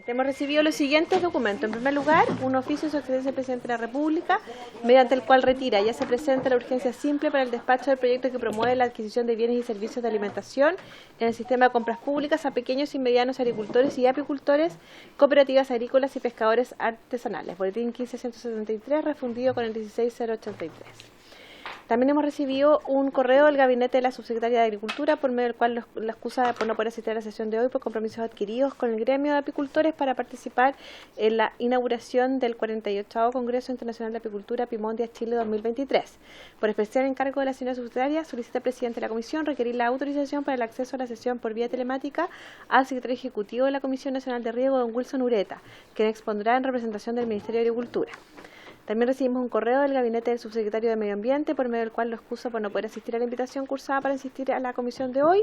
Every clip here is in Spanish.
Hemos recibido los siguientes documentos. En primer lugar, un oficio de su excelencia el presidente de la República, mediante el cual retira ya se presenta la urgencia simple para el despacho del proyecto que promueve la adquisición de bienes y servicios de alimentación en el sistema de compras públicas a pequeños y medianos agricultores y apicultores, cooperativas agrícolas y pescadores artesanales. Boletín 15173, refundido con el 16083. También hemos recibido un correo del gabinete de la subsecretaria de Agricultura, por medio del cual la excusa por no poder asistir a la sesión de hoy por compromisos adquiridos con el gremio de apicultores para participar en la inauguración del 48º Congreso Internacional de Apicultura Pimondia Chile 2023. Por especial encargo de la señora subsecretaria, solicita al presidente de la comisión requerir la autorización para el acceso a la sesión por vía telemática al secretario ejecutivo de la Comisión Nacional de Riego, don Wilson Ureta, quien expondrá en representación del Ministerio de Agricultura. También recibimos un correo del gabinete del subsecretario de Medio Ambiente, por medio del cual lo excusa por no poder asistir a la invitación cursada para asistir a la comisión de hoy,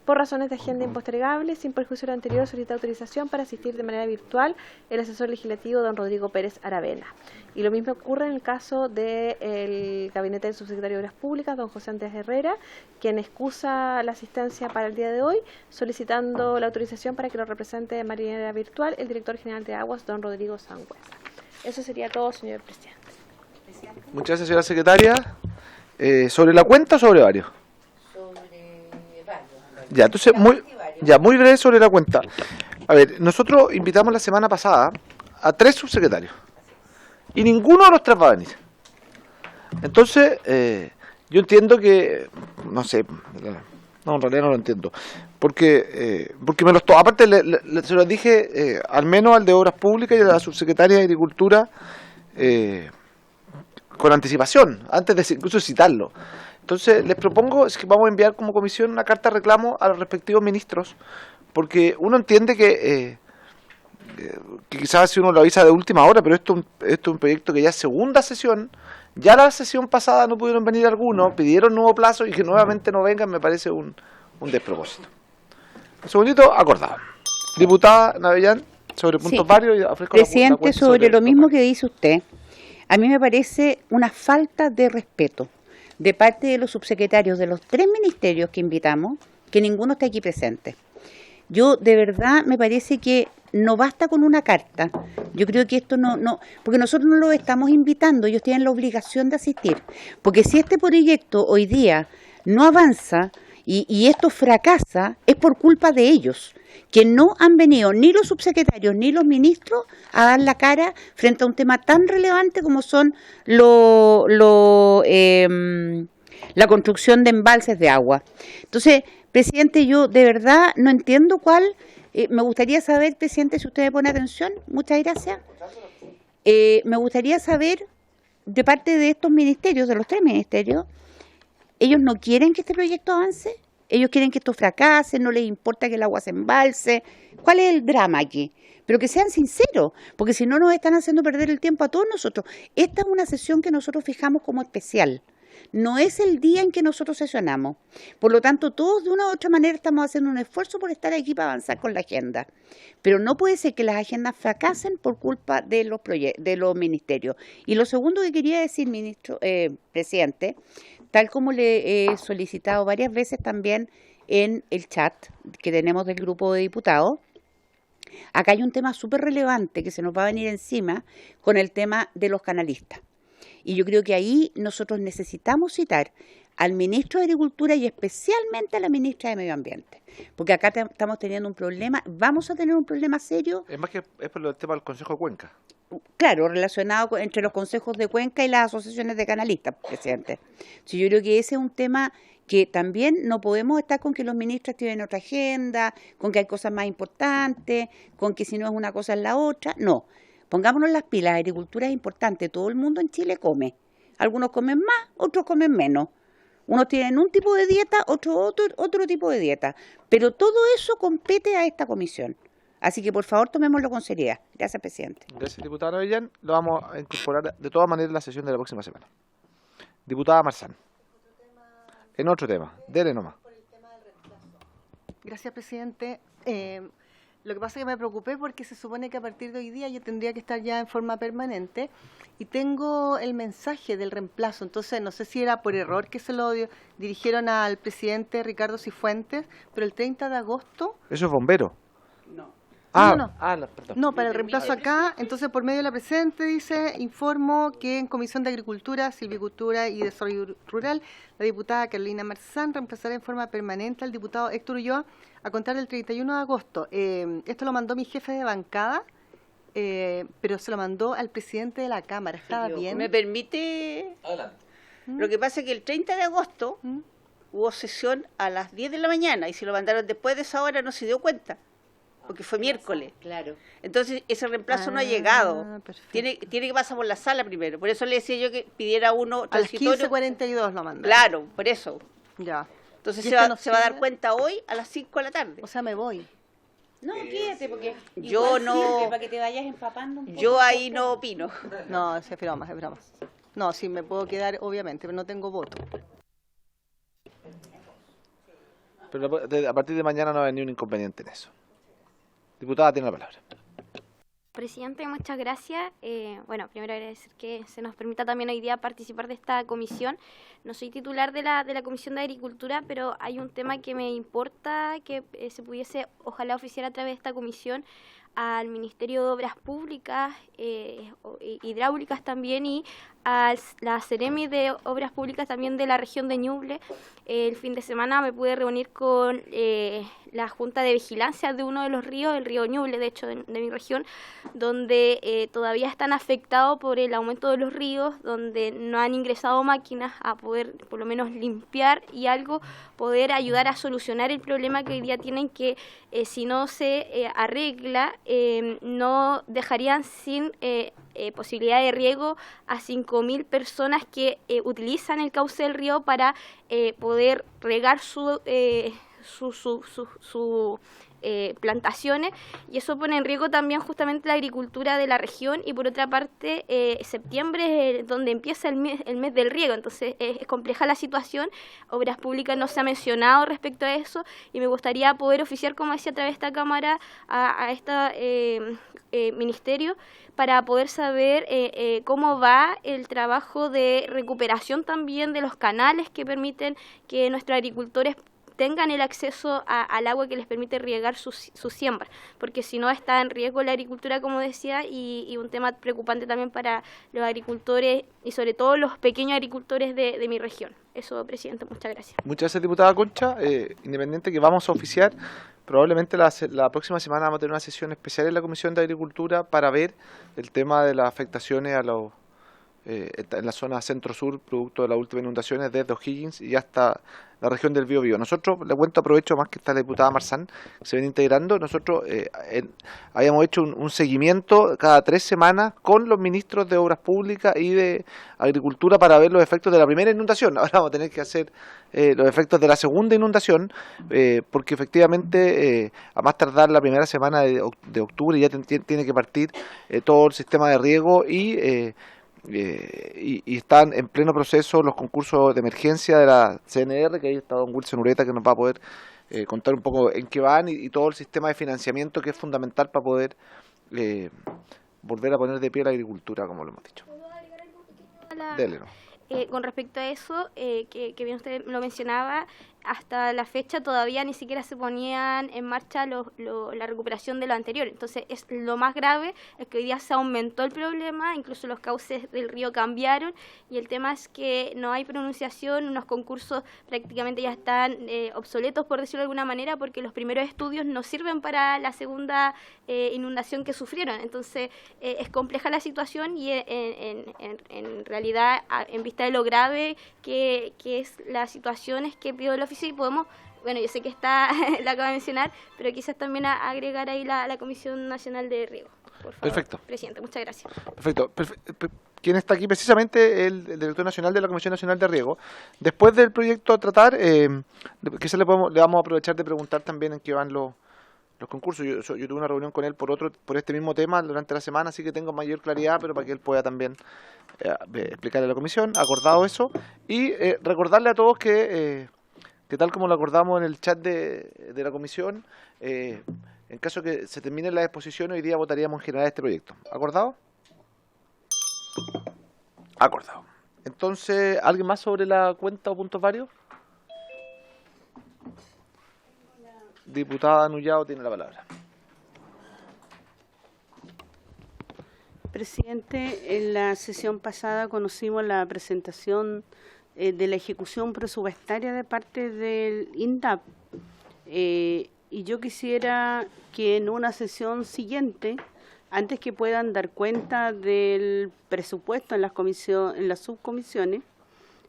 por razones de agenda impostergable, sin perjuicio de lo anterior, solicita autorización para asistir de manera virtual el asesor legislativo don Rodrigo Pérez Aravena. Y lo mismo ocurre en el caso del gabinete del subsecretario de Obras Públicas, don José Andrés Herrera, quien excusa la asistencia para el día de hoy, solicitando la autorización para que lo represente de manera virtual el director general de Aguas, don Rodrigo Sangüesa. Eso sería todo, señor presidente. Muchas gracias, señora secretaria. ¿Sobre la cuenta o sobre varios? Sobre varios. Ya, entonces, muy breve sobre la cuenta. A ver, nosotros invitamos la semana pasada a 3 subsecretarios y ninguno de los 3 va a venir. Entonces, yo entiendo que, no sé, no, en realidad no lo entiendo, porque me los aparte se los dije al menos al de Obras Públicas y a la subsecretaria de Agricultura con anticipación, antes de incluso citarlo. Entonces les propongo es que vamos a enviar como comisión una carta de reclamo a los respectivos ministros, porque uno entiende que quizás si uno lo avisa de última hora, pero esto es un proyecto que ya es segunda sesión. Ya la sesión pasada no pudieron venir algunos, pidieron nuevo plazo y que nuevamente no vengan me parece un despropósito. Un segundito, acordado. Diputada Navellán, sobre puntos varios. Y ofrezco presidente, sobre lo mismo que dice usted, a mí me parece una falta de respeto de parte de los subsecretarios de los 3 ministerios que invitamos, que ninguno esté aquí presente. Yo de verdad me parece que no basta con una carta. Yo creo que esto no, porque nosotros no los estamos invitando, ellos tienen la obligación de asistir. Porque si este proyecto hoy día no avanza y esto fracasa, es por culpa de ellos, que no han venido ni los subsecretarios ni los ministros a dar la cara frente a un tema tan relevante como son la construcción de embalses de agua. Entonces, presidente, yo de verdad no entiendo cuál. Me gustaría saber, presidente, si usted me pone atención, muchas gracias. Me gustaría saber, de parte de estos ministerios, de los 3 ministerios, ¿ellos no quieren que este proyecto avance? ¿Ellos quieren que esto fracase? ¿No les importa que el agua se embalse? ¿Cuál es el drama aquí? Pero que sean sinceros, porque si no nos están haciendo perder el tiempo a todos nosotros. Esta es una sesión que nosotros fijamos como especial. No es el día en que nosotros sesionamos. Por lo tanto, todos de una u otra manera estamos haciendo un esfuerzo por estar aquí para avanzar con la agenda. Pero no puede ser que las agendas fracasen por culpa de los ministerios. Y lo segundo que quería decir, presidente, tal como le he solicitado varias veces también en el chat que tenemos del grupo de diputados, acá hay un tema súper relevante que se nos va a venir encima con el tema de los canalistas. Y yo creo que ahí nosotros necesitamos citar al ministro de Agricultura y especialmente a la ministra de Medio Ambiente. Porque acá estamos teniendo un problema, vamos a tener un problema serio. Es más que es por el tema del Consejo de Cuenca. Claro, relacionado entre los consejos de Cuenca y las asociaciones de canalistas, presidente. Sí, yo creo que ese es un tema que también no podemos estar con que los ministros tienen otra agenda, con que hay cosas más importantes, con que si no es una cosa es la otra. No. Pongámonos las pilas, la agricultura es importante, todo el mundo en Chile come. Algunos comen más, otros comen menos. Unos tienen un tipo de dieta, otro tipo de dieta. Pero todo eso compete a esta comisión. Así que por favor tomémoslo con seriedad. Gracias, presidente. Gracias, diputada Navellán. Lo vamos a incorporar de todas maneras en la sesión de la próxima semana. Diputada Marzán. En otro tema. Dele nomás. Gracias, presidente. Lo que pasa es que me preocupé porque se supone que a partir de hoy día yo tendría que estar ya en forma permanente y tengo el mensaje del reemplazo, entonces no sé si era por error que se lo dirigieron al presidente Ricardo Cifuentes, pero el 30 de agosto... Eso es bombero. No. No. Perdón. No, para el reemplazo acá, entonces por medio de la presente dice, informo que en Comisión de Agricultura, Silvicultura y Desarrollo Rural, la diputada Carolina Marzán reemplazará en forma permanente al diputado Héctor Ulloa a contar del 31 de agosto. Esto lo mandó mi jefe de bancada, pero se lo mandó al presidente de la Cámara. ¿Estaba bien? ¿Me permite? Adelante. Lo que pasa es que el 30 de agosto hubo sesión a las 10 de la mañana y si lo mandaron después de esa hora no se dio cuenta, porque fue miércoles. Claro. Entonces ese reemplazo no ha llegado. Perfecto. Tiene que pasar por la sala primero. Por eso le decía yo que pidiera uno A las transitorio. 15:42 lo mandaron. Claro, por eso. Ya. Entonces ¿Y se esto va, no se va a dar sirve? cuenta hoy a las 5 de la tarde. O sea, me voy. No, quédate porque Yo igual no- sirve para que te vayas empapando un poco. Yo ahí no opino. No, es broma, es broma. No, sí, me puedo quedar, obviamente, pero no tengo voto. Pero a partir de mañana no va a haber ni un inconveniente en eso. Diputada, tiene la palabra. Presidente, muchas gracias. Bueno, primero agradecer que se nos permita también hoy día participar de esta comisión. No soy titular de la Comisión de Agricultura, pero hay un tema que me importa que se pudiese, ojalá, oficiar a través de esta comisión al Ministerio de Obras Públicas, Hidráulicas también, y a la Seremi de Obras Públicas también de la región de Ñuble. El fin de semana me pude reunir con la Junta de Vigilancia de uno de los ríos, el río Ñuble, de hecho, de mi región, donde todavía están afectados por el aumento de los ríos, donde no han ingresado máquinas a poder por lo menos limpiar y algo poder ayudar a solucionar el problema que hoy día tienen, que si no se arregla, no dejarían sin posibilidad de riego a 5.000 personas que utilizan el cauce del río para poder regar su plantaciones, y eso pone en riesgo también justamente la agricultura de la región. Y por otra parte, septiembre es donde empieza el mes del riego, entonces es compleja la situación. Obras Públicas no se ha mencionado respecto a eso y me gustaría poder oficiar, como decía, a través de esta Cámara a este ministerio para poder saber cómo va el trabajo de recuperación también de los canales que permiten que nuestros agricultores tengan el acceso al agua que les permite riegar sus siembras, porque si no está en riesgo la agricultura, como decía, y un tema preocupante también para los agricultores y sobre todo los pequeños agricultores de mi región. Eso, presidente, muchas gracias. Muchas gracias, diputada Concha. Independiente que vamos a oficiar, probablemente la próxima semana vamos a tener una sesión especial en la Comisión de Agricultura para ver el tema de las afectaciones a los en la zona centro-sur, producto de las últimas inundaciones desde O'Higgins y hasta la región del Biobío. Nosotros, le cuento, aprovecho más que está la diputada Marzán, que se viene integrando, nosotros habíamos hecho un seguimiento cada 3 semanas con los ministros de Obras Públicas y de Agricultura para ver los efectos de la primera inundación. Ahora vamos a tener que hacer los efectos de la segunda inundación, porque efectivamente a más tardar la primera semana de octubre ya tiene que partir todo el sistema de riego y están en pleno proceso los concursos de emergencia de la CNR, que ahí está don Wilson Ureta, que nos va a poder contar un poco en qué van y todo el sistema de financiamiento que es fundamental para poder volver a poner de pie la agricultura, como lo hemos dicho. Dele, ¿no? Con respecto a eso, que bien usted lo mencionaba, hasta la fecha todavía ni siquiera se ponían en marcha la recuperación de lo anterior. Entonces, lo más grave es que hoy día se aumentó el problema, incluso los cauces del río cambiaron, y el tema es que no hay pronunciación, unos concursos prácticamente ya están obsoletos, por decirlo de alguna manera, porque los primeros estudios no sirven para la segunda inundación que sufrieron. Entonces, es compleja la situación y en realidad, en vista de lo grave que es la situación, es que pido el oficio y podemos, bueno, yo sé que está, la acaba de mencionar, pero quizás también agregar ahí la Comisión Nacional de Riego. Por favor, Perfecto. presidente, muchas gracias. Perfecto. ¿Quién está aquí? Precisamente el director nacional de la Comisión Nacional de Riego. Después del proyecto a tratar, quizás le vamos a aprovechar de preguntar también en qué van los concursos. Yo tuve una reunión con él por este mismo tema durante la semana, así que tengo mayor claridad, pero para que él pueda también explicarle a la comisión, acordado eso, y recordarle a todos que que tal como lo acordamos en el chat de la comisión, en caso que se termine la exposición, hoy día votaríamos en general este proyecto. ¿Acordado? Acordado. Entonces, ¿alguien más sobre la cuenta o puntos varios? Diputada Nullado tiene la palabra. Presidente, en la sesión pasada conocimos la presentación de la ejecución presupuestaria de parte del INDAP. Y yo quisiera que en una sesión siguiente, antes que puedan dar cuenta del presupuesto en las subcomisiones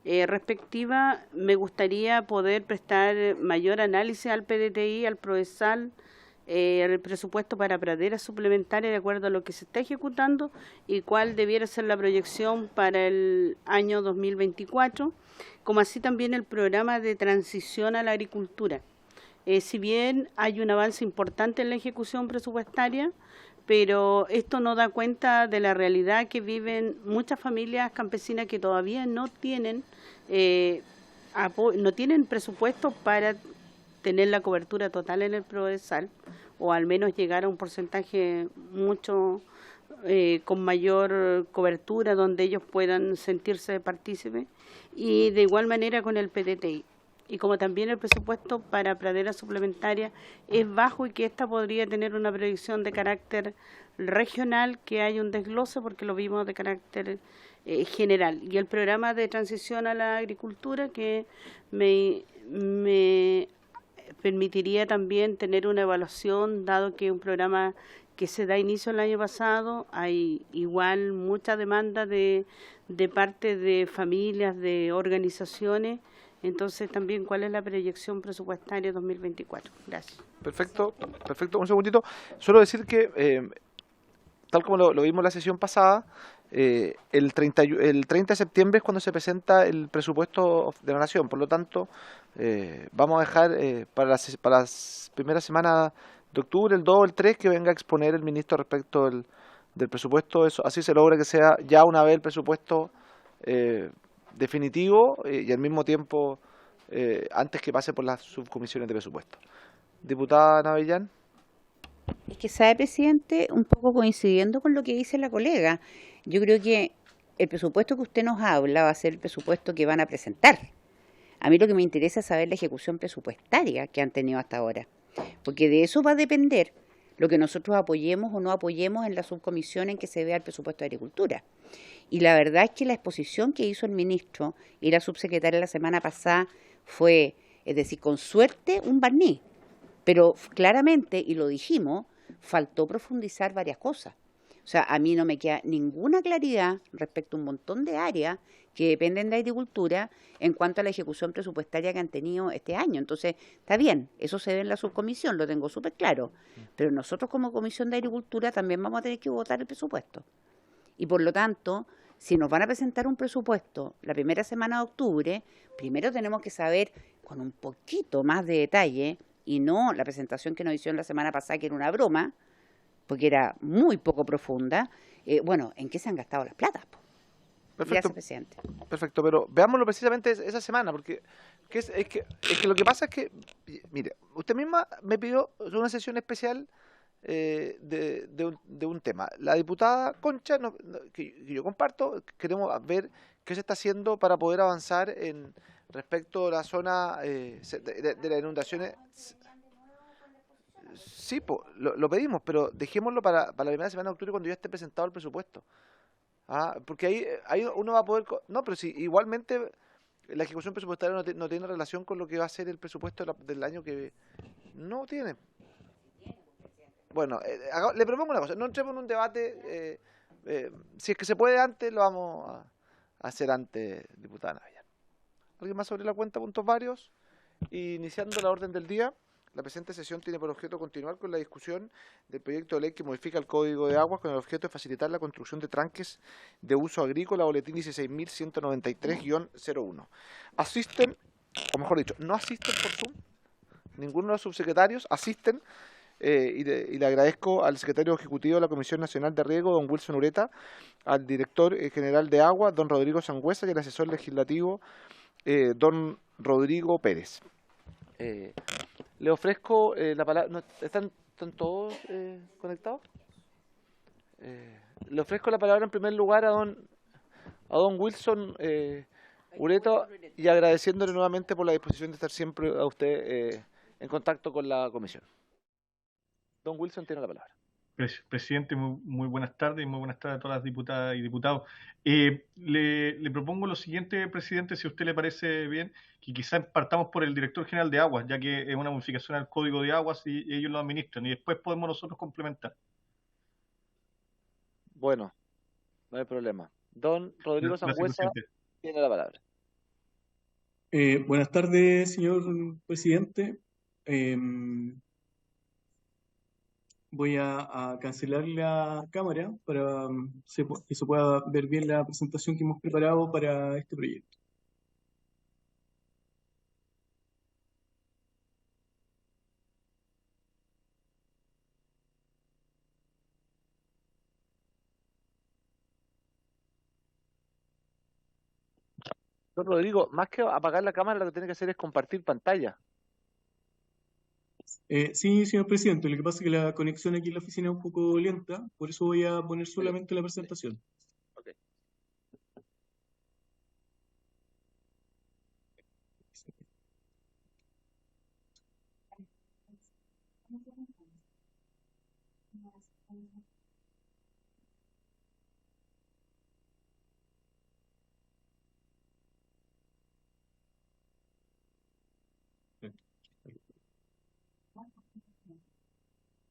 respectivas, me gustaría poder prestar mayor análisis al PDTI, al PROESAL, el presupuesto para praderas suplementarias de acuerdo a lo que se está ejecutando y cuál debiera ser la proyección para el año 2024, como así también el programa de transición a la agricultura. Si bien hay un avance importante en la ejecución presupuestaria, pero esto no da cuenta de la realidad que viven muchas familias campesinas que todavía no tienen presupuesto para tener la cobertura total en el PROESAL, o al menos llegar a un porcentaje mucho con mayor cobertura donde ellos puedan sentirse partícipes, y de igual manera con el PDTI. Y como también el presupuesto para praderas suplementarias es bajo y que esta podría tener una proyección de carácter regional, que hay un desglose porque lo vimos de carácter general. Y el programa de transición a la agricultura, que me permitiría también tener una evaluación, dado que es un programa que se da inicio el año pasado, hay igual mucha demanda de parte de familias, de organizaciones. Entonces, también, ¿cuál es la proyección presupuestaria 2024? Gracias. Perfecto, perfecto. Un segundito. Solo decir que, tal como lo vimos en la sesión pasada, el 30 de septiembre es cuando se presenta el presupuesto de la Nación. Por lo tanto, vamos a dejar para las primeras semanas de octubre, el 2 o el 3, que venga a exponer el ministro respecto del presupuesto. Eso, así se logra que sea ya una vez el presupuesto definitivo y al mismo tiempo antes que pase por las subcomisiones de presupuesto. Diputada Navellán. Es que, sabe, presidente, un poco coincidiendo con lo que dice la colega, yo creo que el presupuesto que usted nos habla va a ser el presupuesto que van a presentar. A mí lo que me interesa es saber la ejecución presupuestaria que han tenido hasta ahora, porque de eso va a depender lo que nosotros apoyemos o no apoyemos en la subcomisión en que se vea el presupuesto de Agricultura. Y la verdad es que la exposición que hizo el ministro y la subsecretaria la semana pasada fue, es decir, con suerte, un barniz. Pero claramente, y lo dijimos, faltó profundizar varias cosas. O sea, a mí no me queda ninguna claridad respecto a un montón de áreas que dependen de agricultura en cuanto a la ejecución presupuestaria que han tenido este año. Entonces, está bien, eso se ve en la subcomisión, lo tengo súper claro. Pero nosotros como Comisión de Agricultura también vamos a tener que votar el presupuesto. Y por lo tanto, si nos van a presentar un presupuesto la primera semana de octubre, primero tenemos que saber con un poquito más de detalle, y no la presentación que nos hicieron la semana pasada, que era una broma, porque era muy poco profunda, bueno, ¿en qué se han gastado las platas? Perfecto. Gracias, presidente. Perfecto, pero veámoslo precisamente esa semana, porque es que lo que pasa es que, mire, usted misma me pidió una sesión especial de un tema. La diputada Concha, que yo comparto, queremos ver qué se está haciendo para poder avanzar respecto a la zona de las inundaciones. Sí, lo pedimos, pero dejémoslo para la primera semana de octubre, cuando ya esté presentado el presupuesto. Porque ahí uno va a poder... No, pero si igualmente la ejecución presupuestaria no tiene relación con lo que va a ser el presupuesto del año que... No tiene. Bueno, le propongo una cosa, no entremos en un debate, si es que se puede antes, lo vamos a hacer antes, diputada Navellán. ¿Alguien más sobre la cuenta puntos varios? Iniciando la orden del día, la presente sesión tiene por objeto continuar con la discusión del proyecto de ley que modifica el Código de Aguas con el objeto de facilitar la construcción de tranques de uso agrícola, boletín 16.193-01. Asisten, o mejor dicho, no asisten por Zoom, ninguno de los subsecretarios asisten, y le agradezco al secretario ejecutivo de la Comisión Nacional de Riego, don Wilson Ureta, al director general de Agua, don Rodrigo Sangüesa, y al asesor legislativo, don Rodrigo Pérez. Le ofrezco la palabra. ¿Están todos conectados? Le ofrezco la palabra en primer lugar a don Wilson Ureto, y agradeciéndole nuevamente por la disposición de estar siempre a usted en contacto con la comisión. Don Wilson tiene la palabra. Presidente, muy buenas tardes y muy buenas tardes a todas las diputadas y diputados. Le propongo lo siguiente, presidente, si a usted le parece bien, que quizás partamos por el director general de Aguas, ya que es una modificación al Código de Aguas y ellos lo administran, y después podemos nosotros complementar. Bueno, no hay problema. Don Rodrigo Gracias, Sangüesa presidente. tiene la palabra. Buenas tardes, señor presidente. Voy a cancelar la cámara para que se pueda ver bien la presentación que hemos preparado para este proyecto. Don Rodrigo, más que apagar la cámara, lo que tiene que hacer es compartir pantalla. Sí, señor presidente, lo que pasa es que la conexión aquí en la oficina es un poco lenta, por eso voy a poner solamente la presentación. Ok.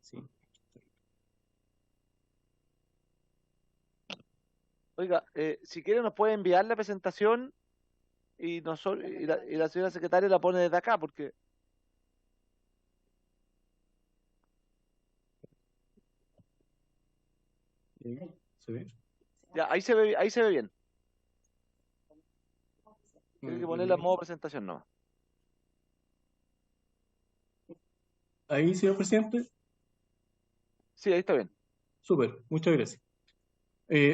Sí. Oiga, si quiere nos puede enviar la presentación y la señora secretaria la pone desde acá, porque ¿Se ve? ya ahí se ve bien. Tiene que ponerla en modo presentación, no. Ahí, señor presidente. Sí, ahí está bien. Súper, muchas gracias.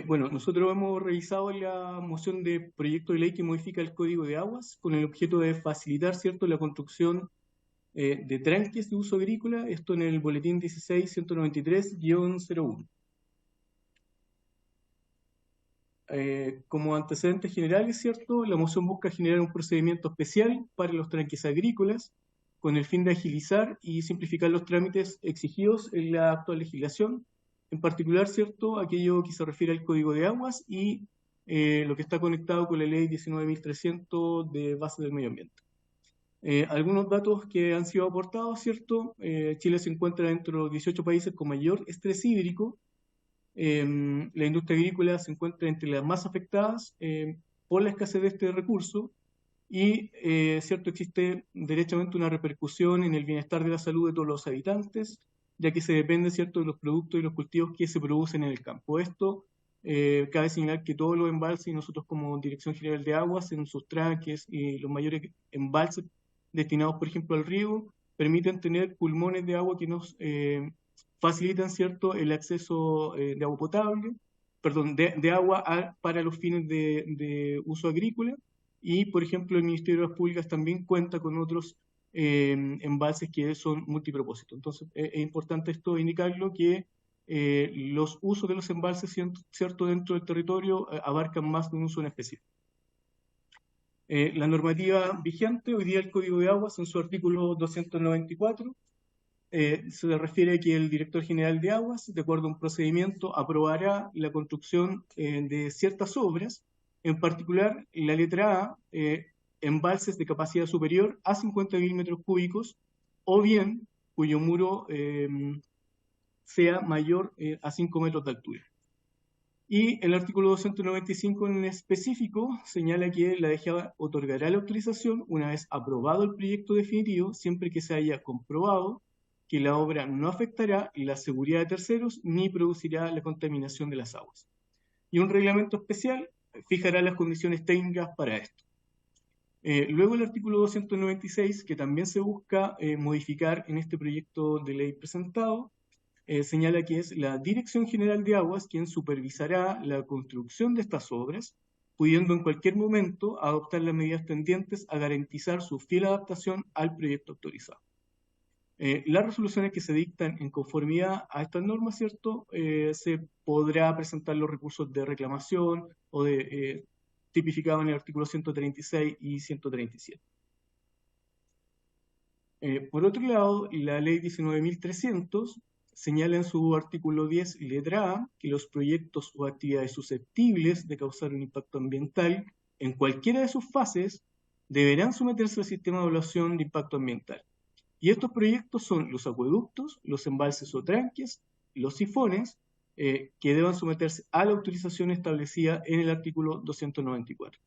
Bueno, nosotros hemos revisado la moción de proyecto de ley que modifica el Código de Aguas con el objeto de facilitar, ¿cierto?, la construcción de tranques de uso agrícola, esto en el boletín 16-193-01. Como antecedentes generales, ¿cierto?, la moción busca generar un procedimiento especial para los tranques agrícolas con el fin de agilizar y simplificar los trámites exigidos en la actual legislación, en particular, ¿cierto?, aquello que se refiere al Código de Aguas y lo que está conectado con la Ley 19.300 de base del medio ambiente. Algunos datos que han sido aportados, ¿cierto? Chile se encuentra dentro de los 18 países con mayor estrés hídrico. La industria agrícola se encuentra entre las más afectadas por la escasez de este recurso y, ¿cierto?, existe derechamente una repercusión en el bienestar de la salud de todos los habitantes, ya que se depende, ¿cierto?, de los productos y los cultivos que se producen en el campo. Esto cabe señalar que todos los embalses, y nosotros como Dirección General de Aguas, en sus tranques y los mayores embalses destinados, por ejemplo, al riego, permiten tener pulmones de agua que nos facilitan, ¿cierto?, el acceso de agua potable, perdón, de agua para los fines de uso agrícola. Y, por ejemplo, el Ministerio de Obras Públicas también cuenta con otros embalses que son multipropósitos. Entonces, es importante esto indicarlo, que los usos de los embalses, ¿cierto?, dentro del territorio abarcan más de un uso en específico. La normativa vigente, hoy día el Código de Aguas, en su artículo 294, se refiere a que el director general de Aguas, de acuerdo a un procedimiento, aprobará la construcción de ciertas obras, en particular la letra A, embalses de capacidad superior a 50.000 metros cúbicos, o bien cuyo muro sea mayor a 5 metros de altura. Y el artículo 295 en específico señala que la DGA otorgará la autorización una vez aprobado el proyecto definitivo, siempre que se haya comprobado que la obra no afectará la seguridad de terceros ni producirá la contaminación de las aguas. Y un reglamento especial fijará las condiciones técnicas para esto. Luego el artículo 296, que también se busca modificar en este proyecto de ley presentado, señala que es la Dirección General de Aguas quien supervisará la construcción de estas obras pudiendo en cualquier momento adoptar las medidas tendientes a garantizar su fiel adaptación al proyecto autorizado. Las resoluciones que se dictan en conformidad a estas normas, ¿cierto? Se podrá presentar los recursos de reclamación o de tipificado en el artículo 136 y 137. Por otro lado, la ley 19.300 señala en su artículo 10, letra A, que los proyectos o actividades susceptibles de causar un impacto ambiental en cualquiera de sus fases deberán someterse al sistema de evaluación de impacto ambiental. Y estos proyectos son los acueductos, los embalses o tranques, los sifones, que deban someterse a la autorización establecida en el artículo 294.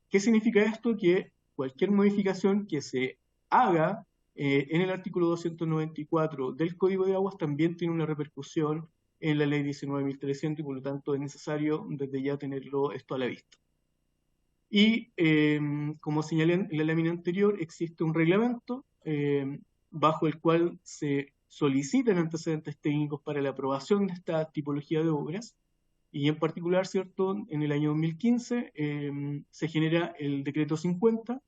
¿Qué significa esto? Que cualquier modificación que se haga en el artículo 294 del Código de Aguas también tiene una repercusión en la ley 19.300 y por lo tanto es necesario desde ya tenerlo esto a la vista. Y como señalé en la lámina anterior, existe un reglamento bajo el cual se solicitan antecedentes técnicos para la aprobación de esta tipología de obras, y en particular, ¿cierto?, en el año 2015 se genera el decreto 50,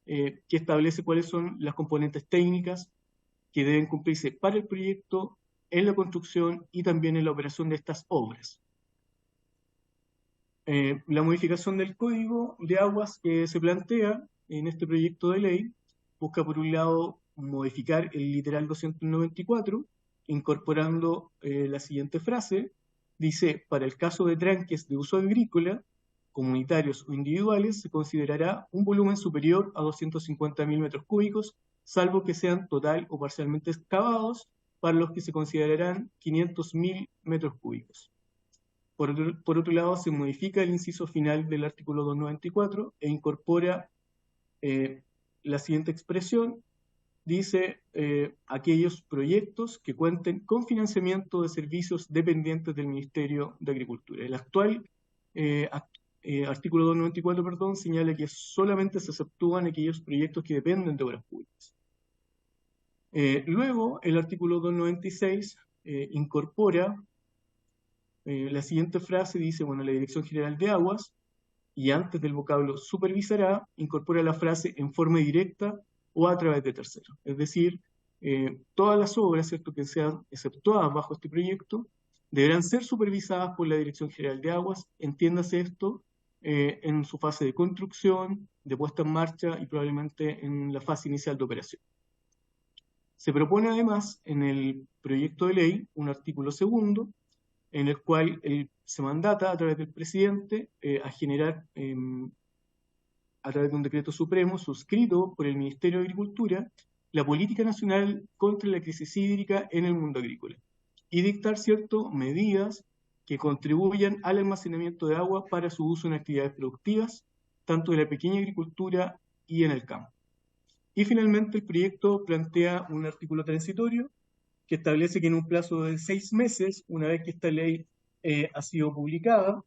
que establece cuáles son las componentes técnicas que deben cumplirse para el proyecto, en la construcción y también en la operación de estas obras. La modificación del Código de Aguas que se plantea en este proyecto de ley busca, por un lado, modificar el literal 294, incorporando la siguiente frase. Dice: para el caso de tranques de uso agrícola, comunitarios o individuales, se considerará un volumen superior a 250.000 metros cúbicos, salvo que sean total o parcialmente excavados, para los que se considerarán 500.000 metros cúbicos. Por otro lado, se modifica el inciso final del artículo 294 e incorpora la siguiente expresión. Dice, aquellos proyectos que cuenten con financiamiento de servicios dependientes del Ministerio de Agricultura. El actual artículo 294, perdón, señala que solamente se exceptúan aquellos proyectos que dependen de obras públicas. Luego, el artículo 296 incorpora la siguiente frase. Dice, bueno, la Dirección General de Aguas, y antes del vocablo supervisará, incorpora la frase en forma directa o a través de terceros. Es decir, todas las obras, ¿cierto?, que sean exceptuadas bajo este proyecto deberán ser supervisadas por la Dirección General de Aguas, entiéndase esto, en su fase de construcción, de puesta en marcha y probablemente en la fase inicial de operación. Se propone además en el proyecto de ley un artículo segundo, en el cual se mandata a través del presidente a generar, a través de un decreto supremo suscrito por el Ministerio de Agricultura, la política nacional contra la crisis hídrica en el mundo agrícola y dictar, ¿cierto?, medidas que contribuyan al almacenamiento de agua para su uso en actividades productivas, tanto de la pequeña agricultura y en el campo. Y finalmente el proyecto plantea un artículo transitorio que establece que en un plazo de 6 meses, una vez que esta ley ha sido publicada,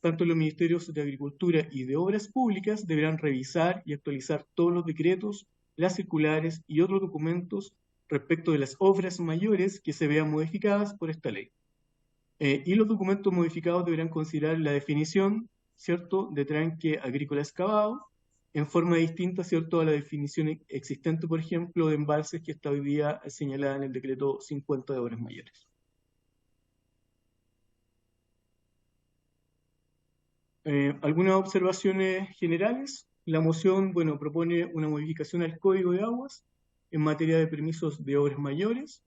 tanto los Ministerios de Agricultura y de Obras Públicas deberán revisar y actualizar todos los decretos, las circulares y otros documentos respecto de las obras mayores que se vean modificadas por esta ley. Y los documentos modificados deberán considerar la definición, ¿cierto?, de tranque agrícola excavado, en forma distinta, ¿cierto?, a la definición existente, por ejemplo, de embalses que está hoy día señalada en el decreto 50 de obras mayores. Algunas observaciones generales. La moción, bueno, propone una modificación al Código de Aguas en materia de permisos de obras mayores.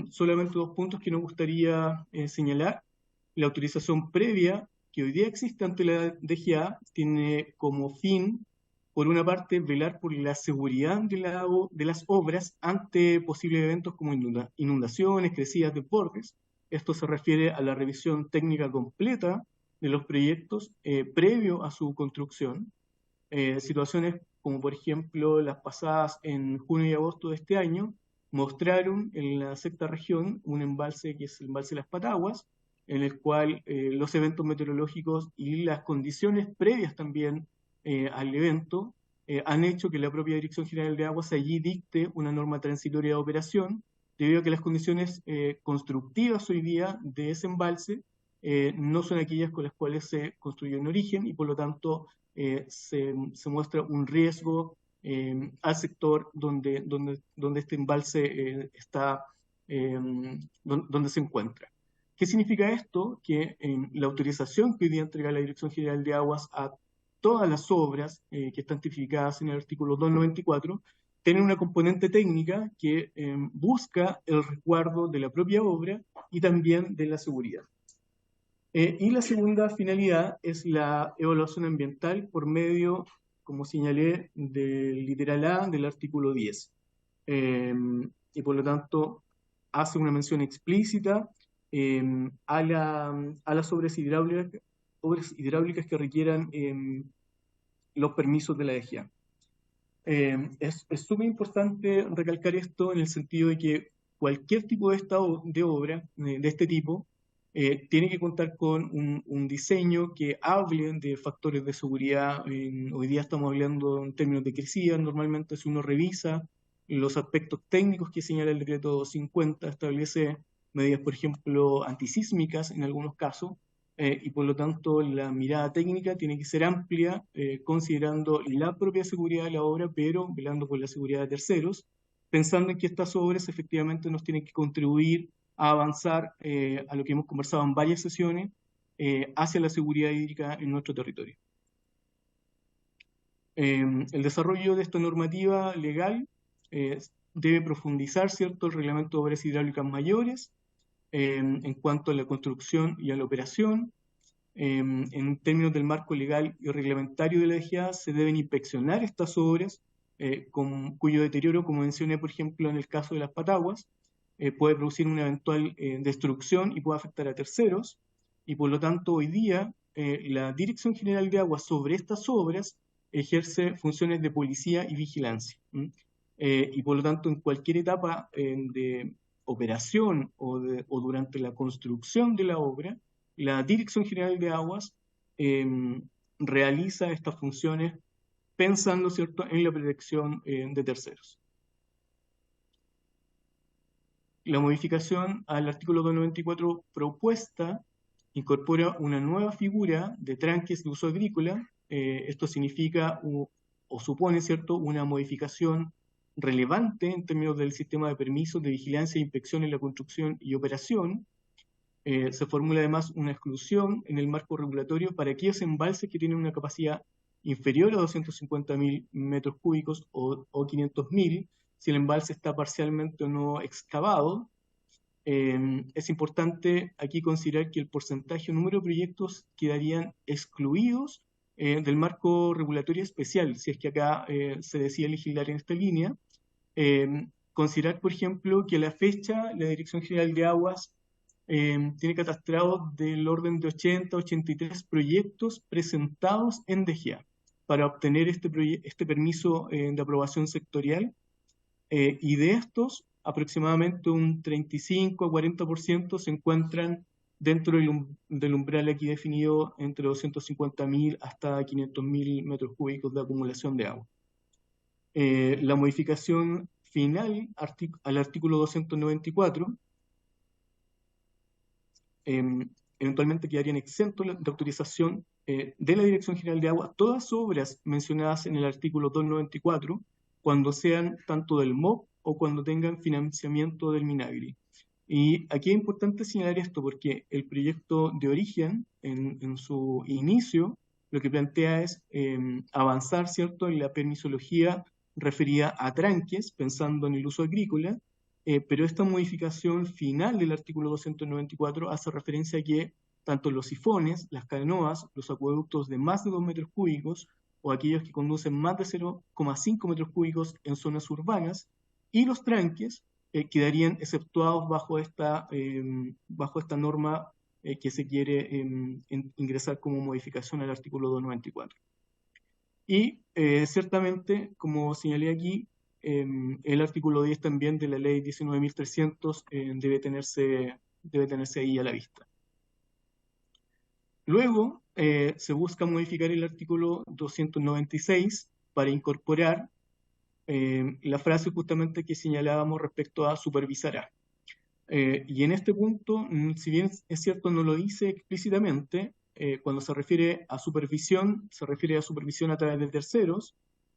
Solamente 2 puntos que nos gustaría señalar. La autorización previa que hoy día existe ante la DGA tiene como fin, por una parte, velar por la seguridad de las obras ante posibles eventos como inundaciones, crecidas de bordes. Esto se refiere a la revisión técnica completa de los proyectos previo a su construcción. Situaciones como, por ejemplo, las pasadas en junio y agosto de este año, mostraron en la 6ª región un embalse que es el embalse Las Pataguas, en el cual los eventos meteorológicos y las condiciones previas también al evento han hecho que la propia Dirección General de Aguas allí dicte una norma transitoria de operación, debido a que las condiciones constructivas hoy día de ese embalse no son aquellas con las cuales se construyó en origen y por lo tanto se muestra un riesgo al sector donde este embalse donde se encuentra. ¿Qué significa esto? Que la autorización que hoy día entrega la Dirección General de Aguas a todas las obras que están tipificadas en el artículo 294 tienen una componente técnica que busca el resguardo de la propia obra y también de la seguridad. Y la segunda finalidad es la evaluación ambiental por medio, como señalé, del literal A del artículo 10. Y por lo tanto hace una mención explícita a las obras hidráulicas que requieran los permisos de la DGA. Es súper importante recalcar esto en el sentido de que cualquier tipo de obra de este tipo tiene que contar con un diseño que hable de factores de seguridad. Hoy día estamos hablando en términos de crecida. Normalmente, si uno revisa los aspectos técnicos que señala el decreto 250, establece medidas, por ejemplo, antisísmicas en algunos casos, y por lo tanto la mirada técnica tiene que ser amplia, considerando la propia seguridad de la obra, pero velando por la seguridad de terceros, pensando en que estas obras efectivamente nos tienen que contribuir a avanzar a lo que hemos conversado en varias sesiones, hacia la seguridad hídrica en nuestro territorio. El desarrollo de esta normativa legal debe profundizar, ¿cierto?, el reglamento de obras hidráulicas mayores en cuanto a la construcción y a la operación. En términos del marco legal y reglamentario de la DGA, se deben inspeccionar estas obras cuyo deterioro, como mencioné, por ejemplo, en el caso de las Pataguas, puede producir una eventual destrucción y puede afectar a terceros, y por lo tanto hoy día la Dirección General de Aguas sobre estas obras ejerce funciones de policía y vigilancia. Y por lo tanto en cualquier etapa de operación o durante la construcción de la obra, la Dirección General de Aguas realiza estas funciones pensando, ¿cierto?, en la protección de terceros. La modificación al artículo 294 propuesta incorpora una nueva figura de tranques de uso agrícola. Esto significa o supone, ¿cierto?, una modificación relevante en términos del sistema de permisos, de vigilancia e inspección en la construcción y operación. Se formula además una exclusión en el marco regulatorio para aquellos embalses que tienen una capacidad inferior a 250.000 metros cúbicos o 500.000, si el embalse está parcialmente o no excavado. Es importante aquí considerar que el porcentaje o número de proyectos quedarían excluidos del marco regulatorio especial, si es que acá se decide legislar en esta línea. Considerar, por ejemplo, que a la fecha la Dirección General de Aguas tiene catastrado del orden de 83 proyectos presentados en DGA para obtener este permiso de aprobación sectorial, y de estos aproximadamente un 35 a 40% se encuentran dentro del umbral aquí definido entre 250.000 hasta 500.000 metros cúbicos de acumulación de agua. La modificación final al artículo 294 eventualmente quedarían exentos de autorización de la Dirección General de Agua todas obras mencionadas en el artículo 294 cuando sean tanto del MOP o cuando tengan financiamiento del MINAGRI. Y aquí es importante señalar esto porque el proyecto de origen, en su inicio, lo que plantea es avanzar, ¿cierto?, en la permisología referida a tranques, pensando en el uso agrícola, pero esta modificación final del artículo 294 hace referencia a que tanto los sifones, las canoas, los acueductos de más de 2 metros cúbicos o aquellos que conducen más de 0,5 metros cúbicos en zonas urbanas y los tranques quedarían exceptuados bajo esta norma que se quiere ingresar como modificación al artículo 294. Y ciertamente, como señalé aquí, el artículo 10 también de la ley 19.300 debe tenerse ahí a la vista. Luego se busca modificar el artículo 296 para incorporar la frase justamente que señalábamos respecto a supervisará. Y en este punto, si bien es cierto, no lo dice explícitamente, cuando se refiere a supervisión, se refiere a supervisión a través de terceros.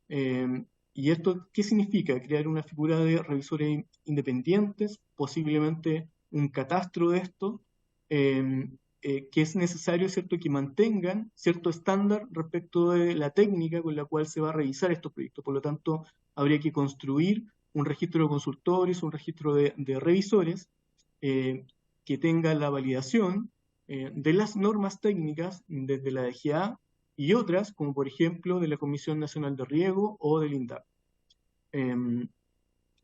¿Y esto qué significa? Crear una figura de revisores independientes, posiblemente un catastro de esto, que es necesario, ¿cierto?, que mantengan cierto estándar respecto de la técnica con la cual se va a revisar estos proyectos. Por lo tanto, habría que construir un registro de consultores, un registro de revisores, que tenga la validación de las normas técnicas desde la DGA y otras, como por ejemplo de la Comisión Nacional de Riego o del INDAP.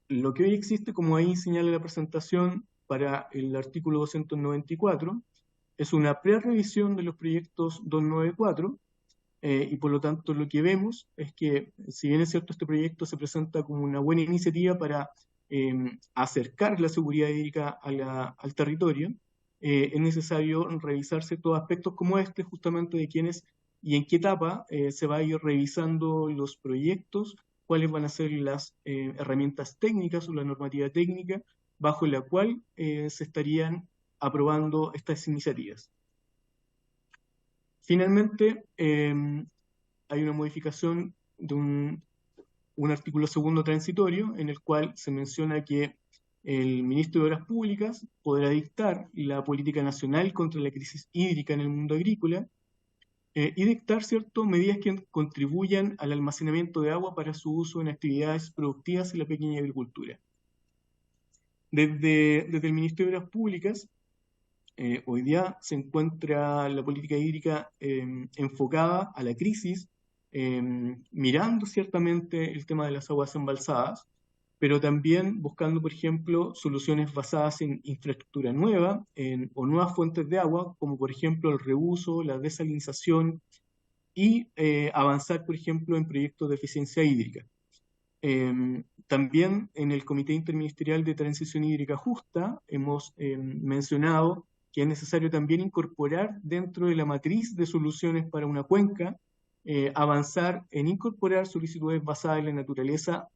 Lo que hoy existe, como ahí señala la presentación, para el artículo 294, es una pre-revisión de los proyectos 294, y por lo tanto lo que vemos es que, si bien es cierto, este proyecto se presenta como una buena iniciativa para acercar la seguridad hídrica al territorio, es necesario revisar ciertos aspectos como este, justamente de quiénes y en qué etapa se va a ir revisando los proyectos, cuáles van a ser las herramientas técnicas o la normativa técnica bajo la cual se estarían aprobando estas iniciativas. Finalmente, hay una modificación de un artículo segundo transitorio en el cual se menciona que el ministro de Obras Públicas podrá dictar la política nacional contra la crisis hídrica en el mundo agrícola y dictar, ¿cierto?, medidas que contribuyan al almacenamiento de agua para su uso en actividades productivas en la pequeña agricultura. Desde el Ministerio de Obras Públicas, hoy día se encuentra la política hídrica enfocada a la crisis, mirando ciertamente el tema de las aguas embalsadas, pero también buscando, por ejemplo, soluciones basadas en infraestructura nueva o nuevas fuentes de agua, como por ejemplo el reuso, la desalinización y avanzar, por ejemplo, en proyectos de eficiencia hídrica. También en el Comité Interministerial de Transición Hídrica Justa hemos mencionado que es necesario también incorporar dentro de la matriz de soluciones para una cuenca, avanzar en incorporar solicitudes basadas en la naturaleza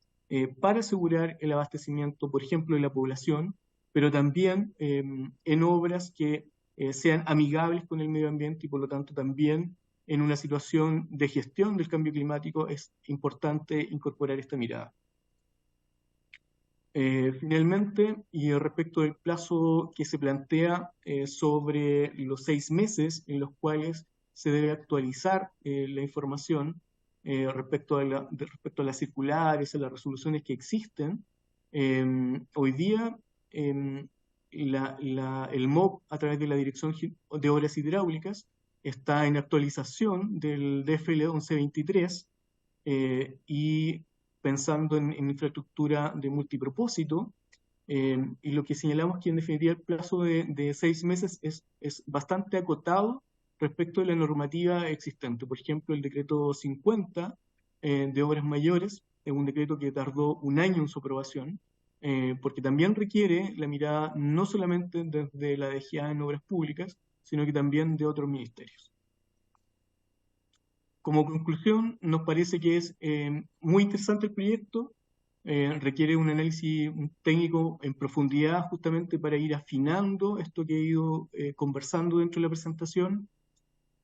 para asegurar el abastecimiento, por ejemplo, de la población, pero también en obras que sean amigables con el medio ambiente y por lo tanto también en una situación de gestión del cambio climático es importante incorporar esta mirada. Finalmente, y respecto del plazo que se plantea sobre los 6 meses en los cuales se debe actualizar la información respecto a las circulares, a las resoluciones que existen, hoy día el MOB a través de la Dirección de Obras Hidráulicas está en actualización del DFL 1123 y pensando en infraestructura de multipropósito, y lo que señalamos que en definitiva el plazo de 6 meses es bastante acotado respecto de la normativa existente. Por ejemplo, el decreto 50 de obras mayores es un decreto que tardó 1 año en su aprobación, porque también requiere la mirada no solamente desde la DGA en obras públicas, sino que también de otros ministerios. Como conclusión, nos parece que es muy interesante el proyecto, requiere un análisis técnico en profundidad justamente para ir afinando esto que he ido conversando dentro de la presentación,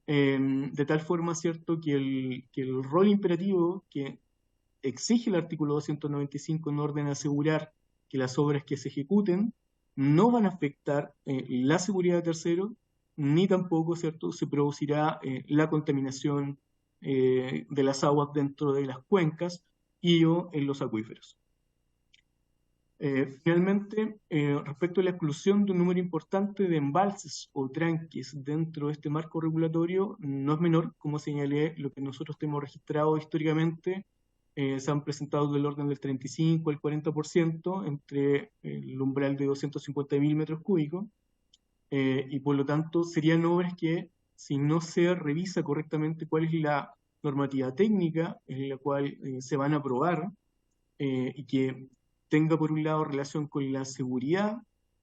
de tal forma, ¿cierto?, que el rol imperativo que exige el artículo 295 en orden a asegurar que las obras que se ejecuten no van a afectar la seguridad de terceros, ni tampoco, ¿cierto?, se producirá la contaminación de las aguas dentro de las cuencas y o en los acuíferos. Finalmente, respecto a la exclusión de un número importante de embalses o tranques dentro de este marco regulatorio, no es menor, como señalé, lo que nosotros tenemos registrado históricamente, se han presentado del orden del 35 al 40% entre el umbral de 250.000 metros cúbicos, y por lo tanto serían obras que, si no se revisa correctamente cuál es la normativa técnica en la cual se van a aprobar y que tenga por un lado relación con la seguridad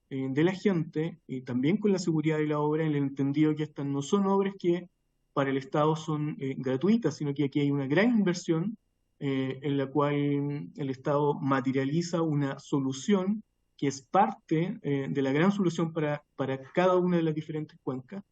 de la gente y también con la seguridad de la obra, en el entendido que estas no son obras que para el Estado son gratuitas, sino que aquí hay una gran inversión en la cual el Estado materializa una solución que es parte de la gran solución para cada una de las diferentes cuencas,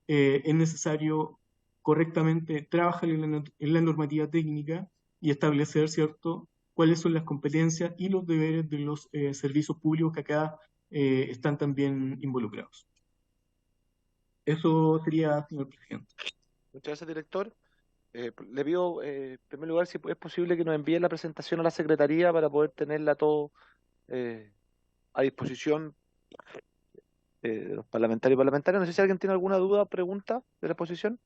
es necesario correctamente trabajar en la normativa técnica y establecer, ¿cierto?, cuáles son las competencias y los deberes de los servicios públicos que acá están también involucrados. Eso sería, señor presidente. Muchas gracias, director. Le pido, en primer lugar, si es posible que nos envíe la presentación a la Secretaría para poder tenerla todo a disposición de los parlamentarios y parlamentarias. No sé si alguien tiene alguna duda o pregunta de la exposición.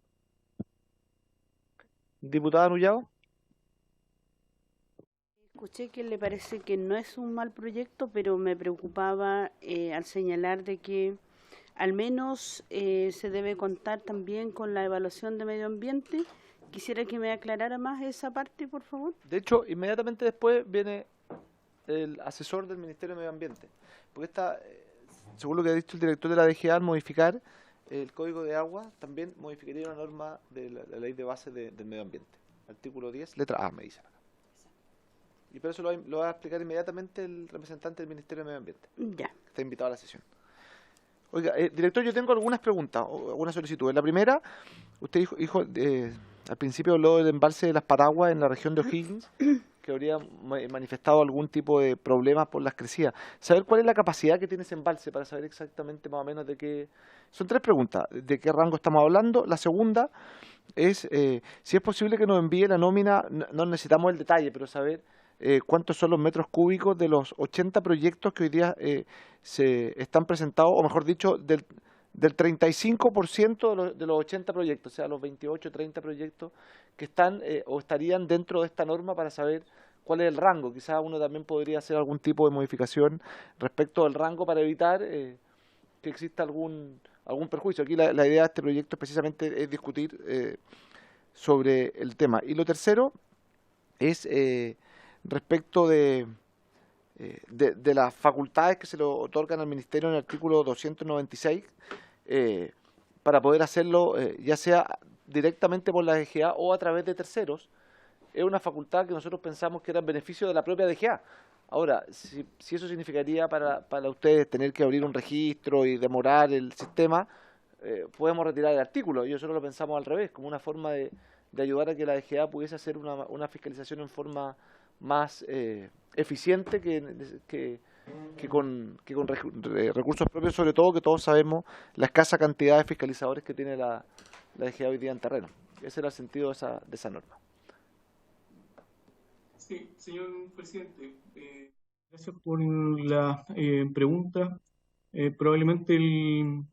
Diputada Nullao. Escuché que le parece que no es un mal proyecto, pero me preocupaba al señalar de que al menos se debe contar también con la evaluación de medio ambiente. Quisiera que me aclarara más esa parte, por favor. De hecho, inmediatamente después viene el asesor del Ministerio de Medio Ambiente. Porque según lo que ha dicho el director de la DGA, al modificar el Código de Agua, también modificaría una norma de la Ley de Base del Medio Ambiente. Artículo 10, letra A, me dicen acá. Y por eso lo va a explicar inmediatamente el representante del Ministerio de Medio Ambiente. Ya. Está invitado a la sesión. Oiga, director, yo tengo algunas preguntas, o algunas solicitudes. La primera, usted dijo al principio habló del embalse de las Paraguas en la región de O'Higgins, que habría manifestado algún tipo de problemas por las crecidas. ¿Saber cuál es la capacidad que tiene ese embalse para saber exactamente más o menos de qué? Son tres preguntas. ¿De qué rango estamos hablando? La segunda es si es posible que nos envíe la nómina, no necesitamos el detalle, pero saber cuántos son los metros cúbicos de los 80 proyectos que hoy día se están presentados, o mejor dicho, del 35% de los 80 proyectos, o sea, los 28, 30 proyectos que están o estarían dentro de esta norma, para saber cuál es el rango. Quizás uno también podría hacer algún tipo de modificación respecto al rango para evitar que exista algún perjuicio. Aquí la idea de este proyecto precisamente es discutir sobre el tema. Y lo tercero es respecto de las facultades que se le otorgan al Ministerio en el artículo 296 para poder hacerlo ya sea directamente por la DGA o a través de terceros. Es una facultad que nosotros pensamos que era en beneficio de la propia DGA. Ahora, si eso significaría para ustedes tener que abrir un registro y demorar el sistema, podemos retirar el artículo. Y nosotros lo pensamos al revés, como una forma de ayudar a que la DGA pudiese hacer una fiscalización en forma más eficiente que con recursos propios, sobre todo que todos sabemos la escasa cantidad de fiscalizadores que tiene la DGA hoy día en terreno. Ese era el sentido de esa norma. Sí, señor presidente, gracias por la pregunta. Probablemente el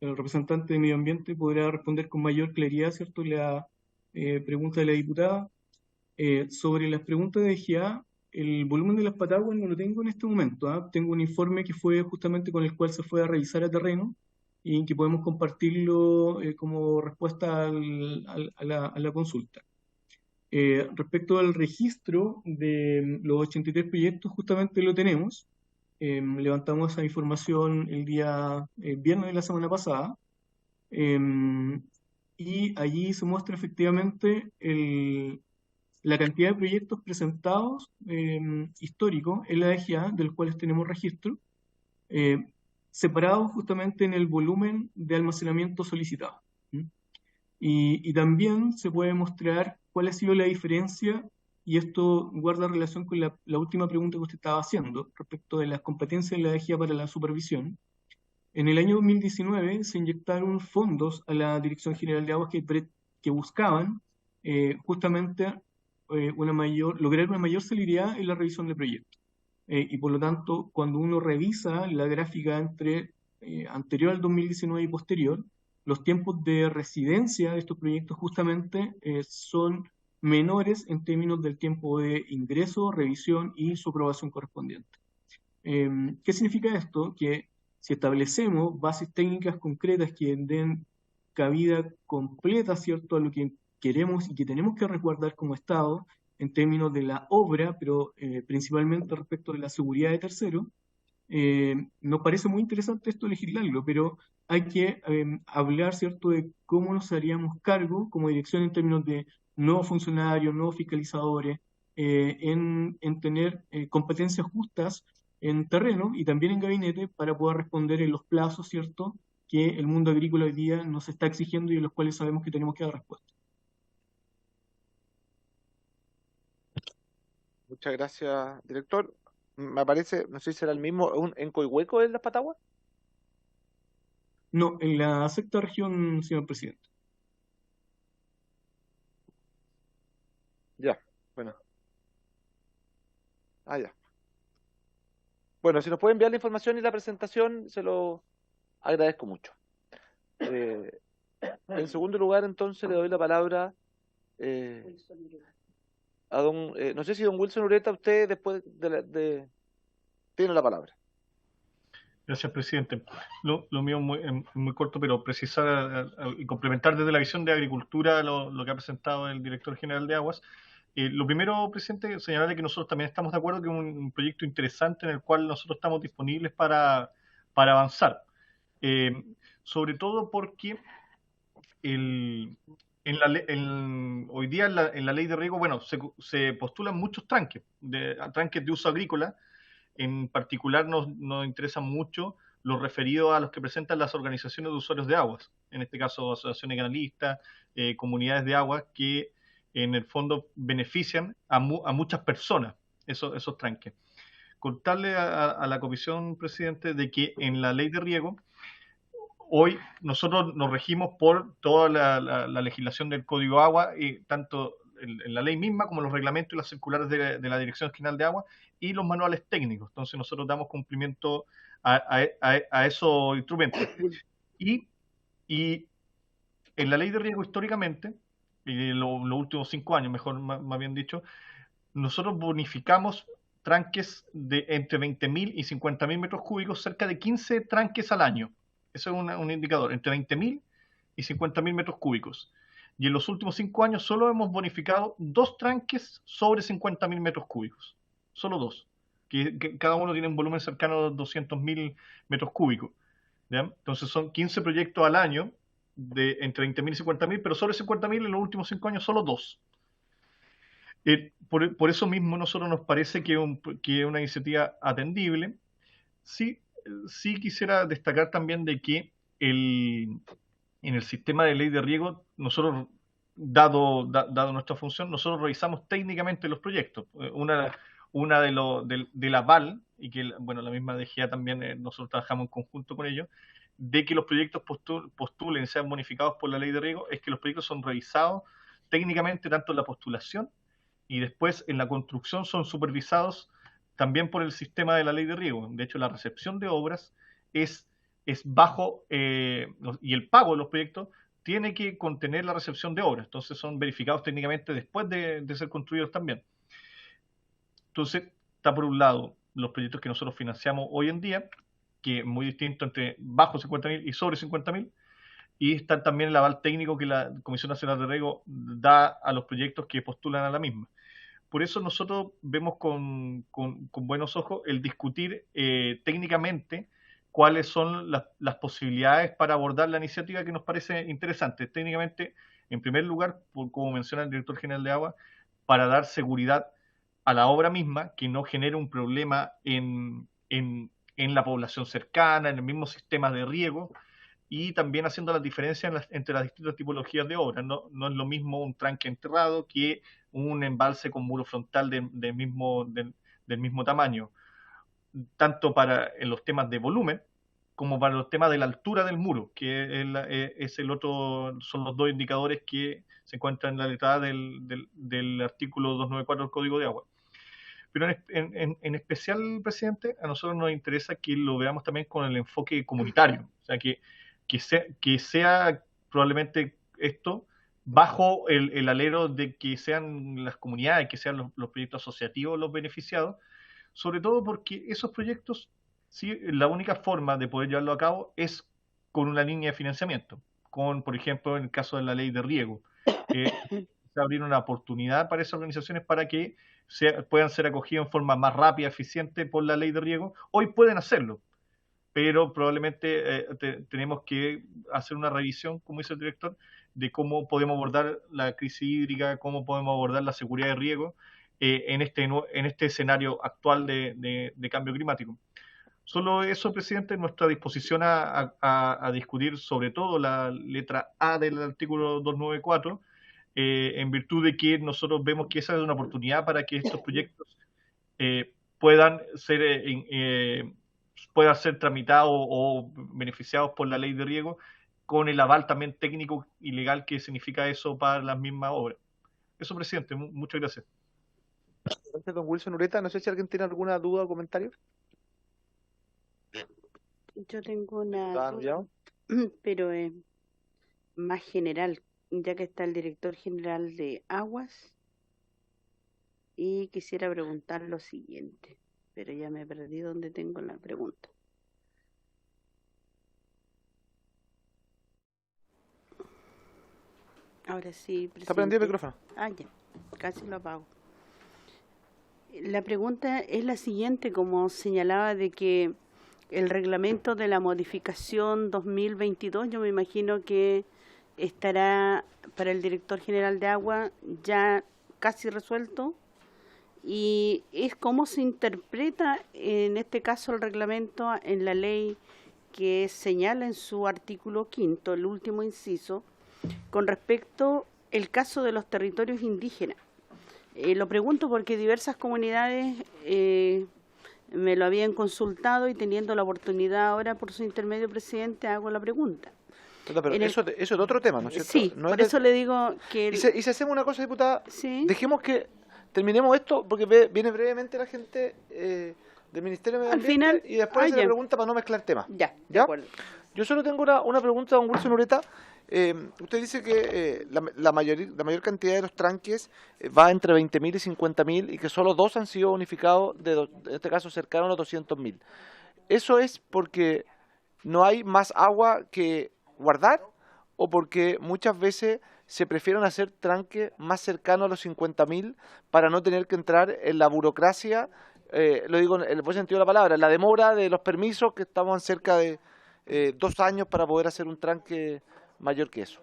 representante de Medio Ambiente podrá responder con mayor claridad, ¿cierto?, la pregunta de la diputada. Sobre las preguntas de DGA, el volumen de las Pataguas no lo tengo en este momento. Tengo un informe que fue justamente con el cual se fue a revisar a terreno y que podemos compartirlo como respuesta a la consulta. Respecto al registro de los 83 proyectos, justamente lo tenemos. Levantamos esa información el día viernes de la semana pasada. Y allí se muestra efectivamente la cantidad de proyectos presentados históricos en la DGA, de los cuales tenemos registro, separados justamente en el volumen de almacenamiento solicitado. Y también se puede mostrar cuál ha sido la diferencia, y esto guarda relación con la última pregunta que usted estaba haciendo, respecto de las competencias de la DGA para la supervisión. En el año 2019 se inyectaron fondos a la Dirección General de Aguas que buscaban justamente lograr una mayor celeridad en la revisión de proyectos. Y por lo tanto, cuando uno revisa la gráfica entre anterior al 2019 y posterior, los tiempos de residencia de estos proyectos justamente son menores en términos del tiempo de ingreso, revisión y su aprobación correspondiente. ¿Qué significa esto? Que si establecemos bases técnicas concretas que den cabida completa, ¿cierto?, a lo que queremos y que tenemos que resguardar como Estado en términos de la obra, pero principalmente respecto de la seguridad de terceros, nos parece muy interesante esto legislarlo, pero hay que hablar, ¿cierto?, de cómo nos haríamos cargo como dirección en términos de nuevos funcionarios, nuevos fiscalizadores, en tener competencias justas en terreno y también en gabinete para poder responder en los plazos, ¿cierto?, que el mundo agrícola hoy día nos está exigiendo y en los cuales sabemos que tenemos que dar respuesta. Muchas gracias, director. Me parece, no sé si será el mismo, ¿en Coihueco en Las Pataguas? No, en la sexta región, señor presidente. Ya, bueno. Ah, ya. Bueno, si nos puede enviar la información y la presentación, se lo agradezco mucho. En segundo lugar, entonces, le doy la palabra a don, no sé si don Wilson Ureta, usted después tiene la palabra. Gracias, presidente. Lo mío es muy corto, pero precisar y complementar desde la visión de agricultura lo que ha presentado el director general de Aguas. Lo primero, presidente, señalarle que nosotros también estamos de acuerdo que es un proyecto interesante en el cual nosotros estamos disponibles para avanzar. Sobre todo porque hoy día en la ley de riego, bueno, se postulan muchos tranques de uso agrícola. En particular nos interesan mucho los referidos a los que presentan las organizaciones de usuarios de aguas, en este caso asociaciones canalistas, comunidades de aguas que en el fondo benefician a muchas personas esos tranques. Contarle a la comisión, presidente, de que en la ley de riego hoy nosotros nos regimos por toda la legislación del Código Agua, tanto en la ley misma como los reglamentos y las circulares de la Dirección General de Agua y los manuales técnicos. Entonces nosotros damos cumplimiento a esos instrumentos. Y en la ley de riego históricamente, los últimos 5 años, mejor más bien dicho, nosotros bonificamos tranques de entre 20.000 y 50.000 metros cúbicos, cerca de 15 tranques al año. Eso es un indicador, entre 20.000 y 50.000 metros cúbicos. Y en los últimos 5 años solo hemos bonificado 2 tranques sobre 50.000 metros cúbicos. Solo 2. Que cada uno tiene un volumen cercano a 200.000 metros cúbicos. ¿Ya? Entonces son 15 proyectos al año de entre 20.000 y 50.000, pero sobre 50.000 en los últimos 5 años solo 2. Por eso mismo nosotros nos parece que es una iniciativa atendible. Sí quisiera destacar también de que en el sistema de ley de riego, nosotros, dado nuestra función, nosotros revisamos técnicamente los proyectos. Una del aval, y que bueno, la misma DGA también, nosotros trabajamos en conjunto con ellos, de que los proyectos postulen, sean bonificados por la ley de riego, es que los proyectos son revisados técnicamente tanto en la postulación y después en la construcción son supervisados también por el sistema de la ley de riego. De hecho, la recepción de obras es bajo, y el pago de los proyectos tiene que contener la recepción de obras. Entonces son verificados técnicamente después de ser construidos también. Entonces, está por un lado los proyectos que nosotros financiamos hoy en día, que es muy distinto entre bajo 50.000 y sobre 50.000, y está también el aval técnico que la Comisión Nacional de Riego da a los proyectos que postulan a la misma. Por eso nosotros vemos con buenos ojos el discutir técnicamente cuáles son las posibilidades para abordar la iniciativa, que nos parece interesante. Técnicamente, en primer lugar, como menciona el director general de Agua, para dar seguridad a la obra misma, que no genere un problema en la población cercana, en el mismo sistema de riego, y también haciendo las diferencias entre las distintas tipologías de obras. No es lo mismo un tranque enterrado que un embalse con muro frontal del mismo tamaño, tanto en los temas de volumen como para los temas de la altura del muro, que son los 2 indicadores que se encuentran en la letrada del artículo 294 del Código de Agua. Pero en especial, presidente, a nosotros nos interesa que lo veamos también con el enfoque comunitario, o sea, que sea probablemente esto bajo el alero de que sean las comunidades, que sean los proyectos asociativos los beneficiados, sobre todo porque esos proyectos, sí, la única forma de poder llevarlo a cabo es con una línea de financiamiento, por ejemplo, en el caso de la ley de riego, se abrir una oportunidad para esas organizaciones para que puedan ser acogidos en forma más rápida, eficiente por la ley de riego. Hoy pueden hacerlo, pero probablemente tenemos que hacer una revisión, como dice el director, de cómo podemos abordar la crisis hídrica, cómo podemos abordar la seguridad de riego, en este escenario actual de cambio climático. Solo eso, presidente, nuestra disposición a discutir sobre todo la letra A del artículo 294, en virtud de que nosotros vemos que esa es una oportunidad para que estos proyectos puedan ser tramitados o beneficiados por la ley de riego, con el aval también técnico y legal que significa eso para las mismas obras. Eso, presidente, muchas gracias. Gracias, don Wilson Ureta. No sé si alguien tiene alguna duda o comentario. Yo tengo una ¿Está duda, enviado? pero más general, ya que está el director general de Aguas, y quisiera preguntar lo siguiente, pero ya me perdí donde tengo la pregunta. Ahora sí, ¿Está prendido el presidente. micrófono? Ah, ya, casi lo apago. La pregunta es la siguiente, como señalaba de que el reglamento de la modificación 2022, yo me imagino que estará para el director general de Agua ya casi resuelto, y es cómo se interpreta en este caso el reglamento en la ley que señala en su artículo 5º, el último inciso, con respecto al caso de los territorios indígenas. Lo pregunto porque diversas comunidades me lo habían consultado, y teniendo la oportunidad ahora por su intermedio, presidente, hago la pregunta. Pero En el- eso es de otro tema, ¿no es cierto? Sí, No es por de- eso le digo que... Y si hacemos una cosa, diputada, Sí. dejemos que terminemos esto, porque viene brevemente la gente del Ministerio de Medio Al Ambiente, final- y después hace la ya. pregunta para no mezclar temas. Ya, de ¿Ya? acuerdo. Yo solo tengo una pregunta, don Wilson Ureta. Usted dice que la mayor cantidad de los tranques va entre 20.000 y 50.000, y que solo 2 han sido unificados, en este caso cercanos a los 200.000. ¿Eso es porque no hay más agua que guardar, o porque muchas veces se prefieren hacer tranques más cercanos a los 50.000 para no tener que entrar en la burocracia? Lo digo en el buen sentido de la palabra, la demora de los permisos, que estamos en cerca de 2 años para poder hacer un tranque mayor que eso.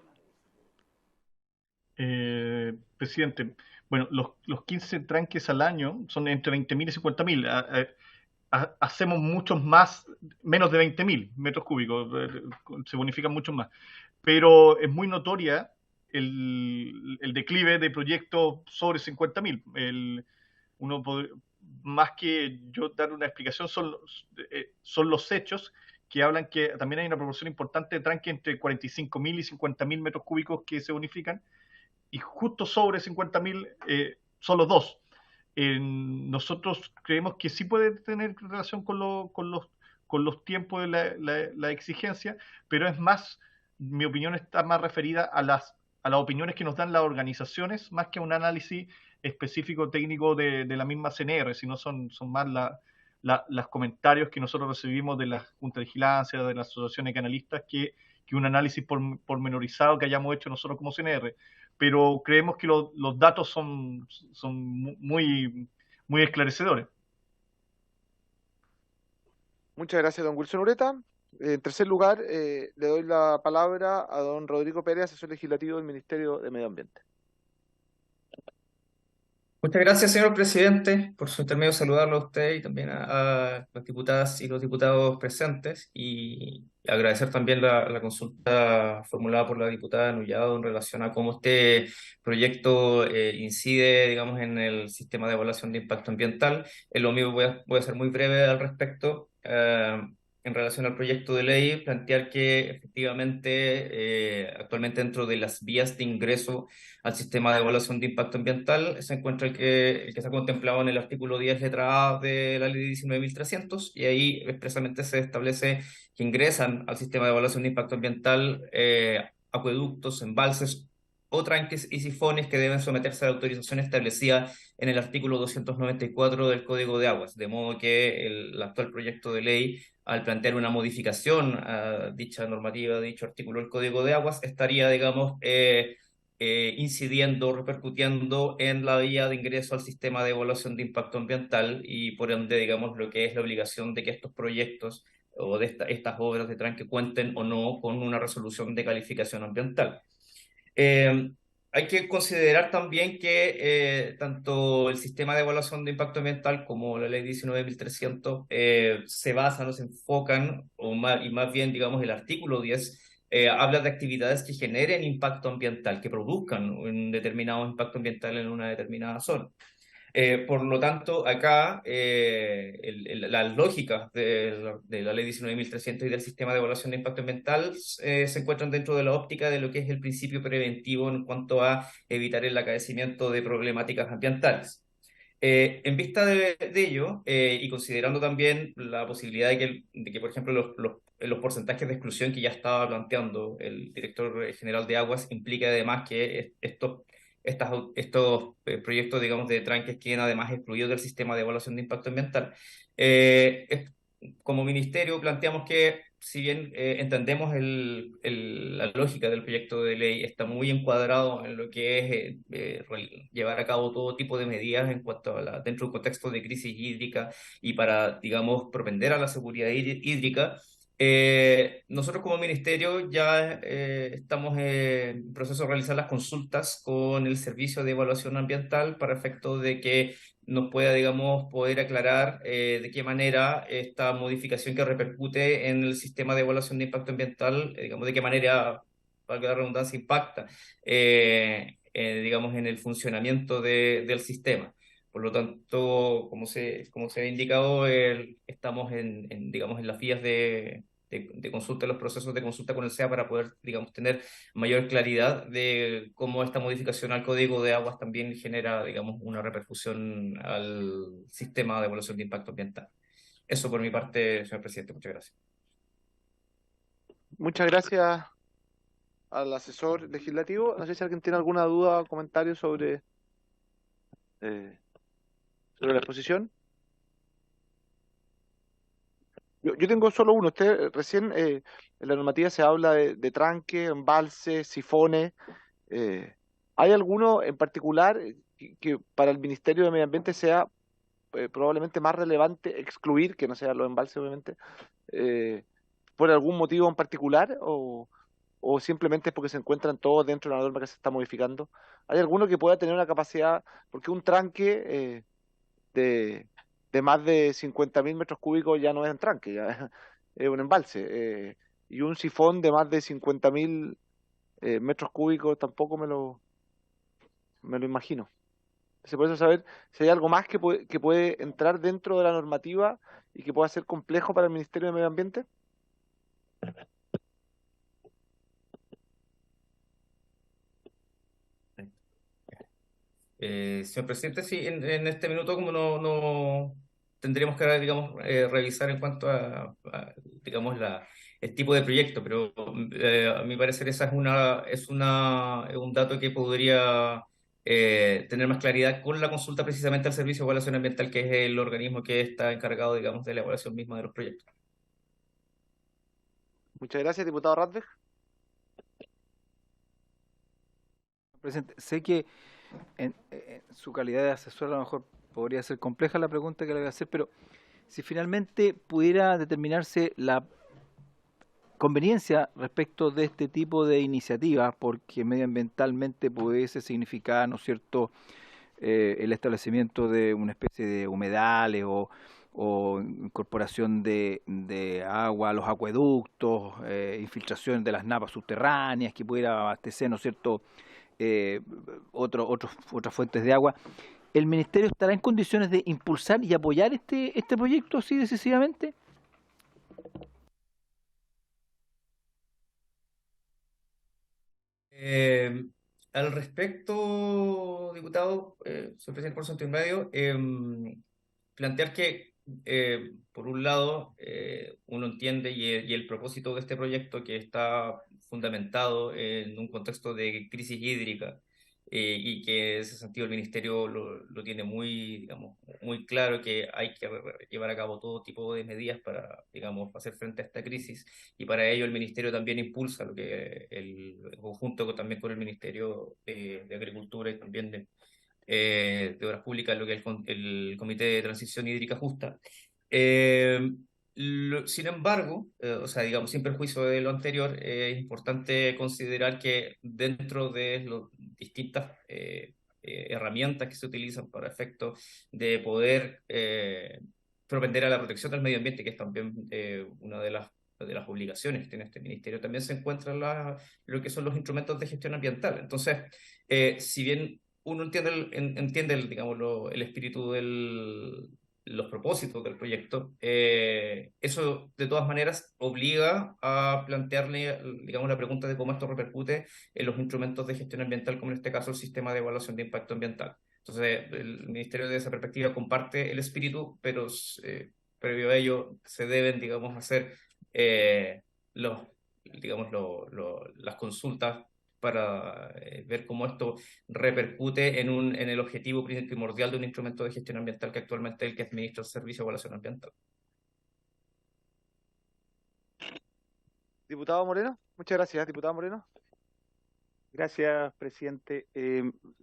Presidente, bueno, los 15 tranques al año son entre 20.000 y 50.000. Hacemos muchos más, menos de 20.000 metros cúbicos, se bonifican muchos más. Pero es muy notoria el declive de proyectos sobre 50.000. Más que yo dar una explicación, son los hechos que hablan que también hay una proporción importante de tranque entre 45.000 y 50.000 metros cúbicos que se bonifican, y justo sobre 50.000 son los 2. Nosotros creemos que sí puede tener relación con los tiempos de la exigencia, pero es más, mi opinión está más referida a las opiniones que nos dan las organizaciones, más que a un análisis específico técnico de la misma CNR, sino son más los comentarios que nosotros recibimos de la Junta de Vigilancia, de las asociaciones de canalistas, que un análisis pormenorizado que hayamos hecho nosotros como CNR. Pero creemos que los datos son muy, muy esclarecedores. Muchas gracias, don Wilson Ureta. En tercer lugar, le doy la palabra a don Rodrigo Pérez, asesor legislativo del Ministerio de Medio Ambiente. Muchas gracias, señor presidente. Por su intermedio, saludarlo a usted y también a las diputadas y los diputados presentes, y agradecer también la consulta formulada por la diputada Nullado en relación a cómo este proyecto incide, digamos, en el sistema de evaluación de impacto ambiental. En lo mío voy a ser muy breve al respecto. En relación al proyecto de ley, plantear que efectivamente actualmente dentro de las vías de ingreso al sistema de evaluación de impacto ambiental se encuentra el que se ha contemplado en el artículo 10, letra A de la ley 19.300, y ahí expresamente se establece que ingresan al sistema de evaluación de impacto ambiental acueductos, embalses o tranques y sifones que deben someterse a la autorización establecida en el artículo 294 del Código de Aguas, de modo que el actual proyecto de ley, al plantear una modificación a dicha normativa, a dicho artículo del Código de Aguas, estaría, digamos, incidiendo, repercutiendo en la vía de ingreso al sistema de evaluación de impacto ambiental, y por ende, digamos, lo que es la obligación de que estos proyectos o de estas obras de tranque cuenten o no con una resolución de calificación ambiental. hay que considerar también que tanto el sistema de evaluación de impacto ambiental como la ley 19.300 se basan o se enfocan, y más bien, digamos, el artículo 10 habla de actividades que generen impacto ambiental, que produzcan un determinado impacto ambiental en una determinada zona. Por lo tanto, acá las lógicas de la ley 19.300 y del sistema de evaluación de impacto ambiental se encuentran dentro de la óptica de lo que es el principio preventivo en cuanto a evitar el acaecimiento de problemáticas ambientales. En vista de ello, y considerando también la posibilidad de que, por ejemplo, los porcentajes de exclusión que ya estaba planteando el director general de Aguas implica además que estos proyectos, digamos, de tranques queden además excluidos del sistema de evaluación de impacto ambiental. Como ministerio planteamos que, si bien entendemos la lógica del proyecto de ley, está muy encuadrado en lo que es llevar a cabo todo tipo de medidas en cuanto a dentro de un contexto de crisis hídrica y para, digamos, propender a la seguridad hídrica. Nosotros como ministerio ya estamos en proceso de realizar las consultas con el Servicio de Evaluación Ambiental para efecto de que nos pueda, digamos, poder aclarar de qué manera esta modificación que repercute en el sistema de evaluación de impacto ambiental, digamos, de qué manera, valga la redundancia, impacta, digamos, en el funcionamiento del sistema. Por lo tanto, como se ha indicado, estamos digamos, en las vías de consulta, los procesos de consulta con el SEA para poder, digamos, tener mayor claridad de cómo esta modificación al Código de Aguas también genera, digamos, una repercusión al sistema de evaluación de impacto ambiental. Eso por mi parte, señor presidente. Muchas gracias. Muchas gracias al asesor legislativo. No sé si alguien tiene alguna duda o comentario sobre la exposición. Yo tengo solo uno. Usted recién en la normativa se habla de tranque, embalse, sifones. ¿Hay alguno en particular que para el Ministerio de Medio Ambiente sea probablemente más relevante excluir, que no sean los embalses, obviamente, por algún motivo en particular o simplemente es porque se encuentran todos dentro de la norma que se está modificando? ¿Hay alguno que pueda tener una capacidad, porque un tranque de más de 50.000 metros cúbicos ya no es un tranque, ya es un embalse, y un sifón de más de 50.000 metros cúbicos tampoco me lo imagino? Se puede saber si hay algo más que puede entrar dentro de la normativa y que pueda ser complejo para el Ministerio de Medio Ambiente. Señor presidente, sí, en este minuto como no tendríamos que, digamos, revisar en cuanto digamos, el tipo de proyecto, pero a mi parecer esa es un dato que podría tener más claridad con la consulta precisamente al Servicio de Evaluación Ambiental, que es el organismo que está encargado, digamos, de la evaluación misma de los proyectos. Muchas gracias, diputado Radveg. Presidente, sé que en su calidad de asesor a lo mejor podría ser compleja la pregunta que le voy a hacer, pero si finalmente pudiera determinarse la conveniencia respecto de este tipo de iniciativas, porque medioambientalmente pudiese significar, ¿no es cierto?, el establecimiento de una especie de humedales o incorporación de agua a los acueductos, infiltración de las napas subterráneas que pudiera abastecer, ¿no es cierto?, otras fuentes de agua. ¿El Ministerio estará en condiciones de impulsar y apoyar este proyecto así decisivamente? Al respecto, diputado, soy presidente por Santo y Medio, plantear que, por un lado, uno entiende y el propósito de este proyecto que está fundamentado en un contexto de crisis hídrica y que en ese sentido el Ministerio lo tiene muy, digamos, muy claro que hay que llevar a cabo todo tipo de medidas para, digamos, hacer frente a esta crisis y para ello el Ministerio también impulsa lo que junto también con el Ministerio de Agricultura y también de Obras Públicas, lo que es el Comité de Transición Hídrica Justa. Sin embargo, o sea, digamos, sin perjuicio de lo anterior, es importante considerar que dentro de distintas herramientas que se utilizan para efectos de poder propender a la protección del medio ambiente, que es también una de las obligaciones que tiene este ministerio. También se encuentran lo que son los instrumentos de gestión ambiental. Entonces, si bien uno entiende digamos, el espíritu los propósitos del proyecto, eso de todas maneras obliga a plantearle, digamos, la pregunta de cómo esto repercute en los instrumentos de gestión ambiental, como en este caso el sistema de evaluación de impacto ambiental. Entonces, el Ministerio de esa perspectiva comparte el espíritu, pero previo a ello se deben, digamos, hacer las consultas para ver cómo esto repercute en el objetivo primordial de un instrumento de gestión ambiental que actualmente es el que administra el Servicio de Evaluación Ambiental. Diputado Moreno, muchas gracias, diputado Moreno. Gracias, presidente.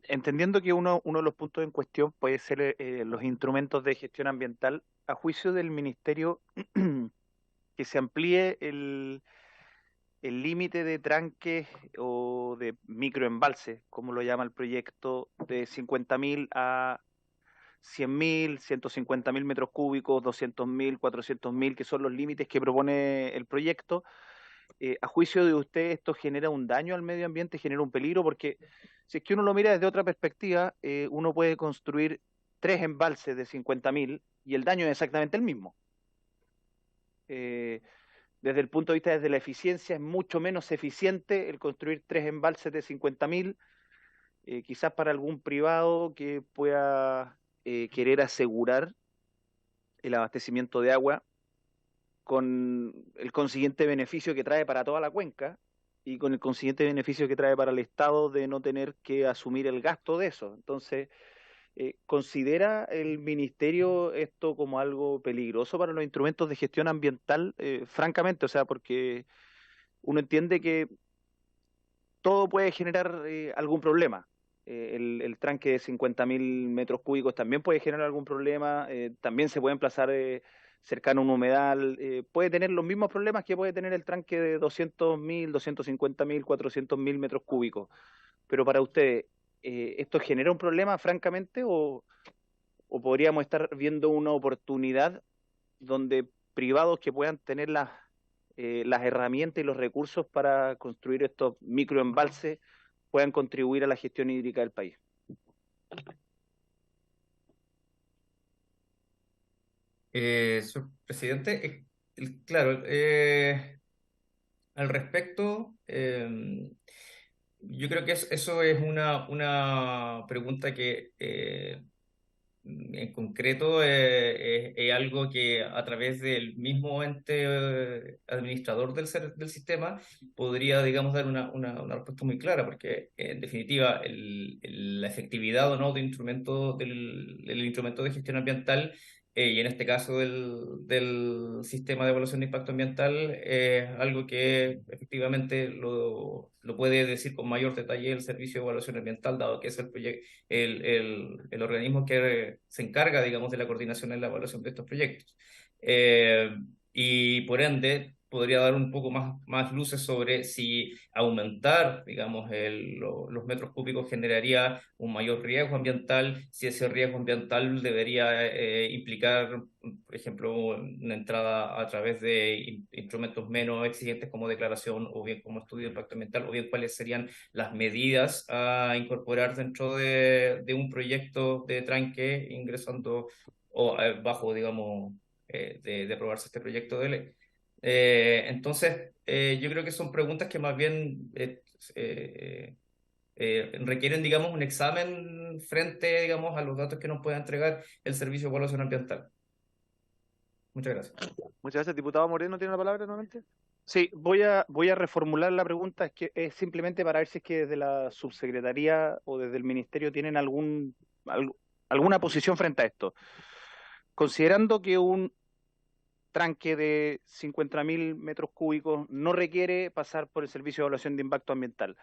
Entendiendo que uno de los puntos en cuestión puede ser los instrumentos de gestión ambiental, a juicio del Ministerio, que se amplíe el límite de tranques o de microembalse, como lo llama el proyecto, de 50.000 a 100.000, 150.000 metros cúbicos, 200.000, 400.000, que son los límites que propone el proyecto. A juicio de usted, ¿esto genera un daño al medio ambiente, genera un peligro? Porque si es que uno lo mira desde otra perspectiva, uno puede construir 3 embalses de 50.000 y el daño es exactamente el mismo. Desde el punto de vista de la eficiencia, es mucho menos eficiente el construir 3 embalses de 50.000, quizás para algún privado que pueda querer asegurar el abastecimiento de agua, con el consiguiente beneficio que trae para toda la cuenca y con el consiguiente beneficio que trae para el Estado de no tener que asumir el gasto de eso. Entonces, ¿considera el Ministerio esto como algo peligroso para los instrumentos de gestión ambiental? Francamente, o sea, porque uno entiende que todo puede generar algún problema. El tranque de 50.000 metros cúbicos también puede generar algún problema, también se puede emplazar cercano a un humedal, puede tener los mismos problemas que puede tener el tranque de 200.000, 250.000, 400.000 metros cúbicos. Pero para ustedes, ¿esto genera un problema, francamente, o podríamos estar viendo una oportunidad donde privados que puedan tener las herramientas y los recursos para construir estos microembalses puedan contribuir a la gestión hídrica del país? Señor presidente, claro, al respecto, yo creo que eso es una pregunta que en concreto es algo que a través del mismo ente administrador del sistema podría, digamos, dar una respuesta muy clara, porque en definitiva la efectividad o no del instrumento de gestión ambiental y en este caso del sistema de evaluación de impacto ambiental es algo que efectivamente lo puede decir con mayor detalle el Servicio de Evaluación Ambiental, dado que es el organismo que se encarga, digamos, de la coordinación en la evaluación de estos proyectos. Y por ende, podría dar un poco más luces sobre si aumentar, digamos, los metros cúbicos generaría un mayor riesgo ambiental, si ese riesgo ambiental debería implicar, por ejemplo, una entrada a través de instrumentos menos exigentes como declaración o bien como estudio de impacto ambiental, o bien cuáles serían las medidas a incorporar dentro de un proyecto de tranque ingresando o bajo, digamos, de aprobarse este proyecto de ley. Entonces, yo creo que son preguntas que más bien requieren, digamos, un examen frente, digamos, a los datos que nos pueda entregar el Servicio de Evaluación Ambiental. Muchas gracias. Muchas gracias. Diputado Moreno, ¿tiene la palabra nuevamente? Sí, voy a reformular la pregunta, es que es simplemente para ver si es que desde la subsecretaría o desde el ministerio tienen alguna posición frente a esto. Considerando que un tranque de 50.000 metros cúbicos no requiere pasar por el Servicio de Evaluación de Impacto Ambiental,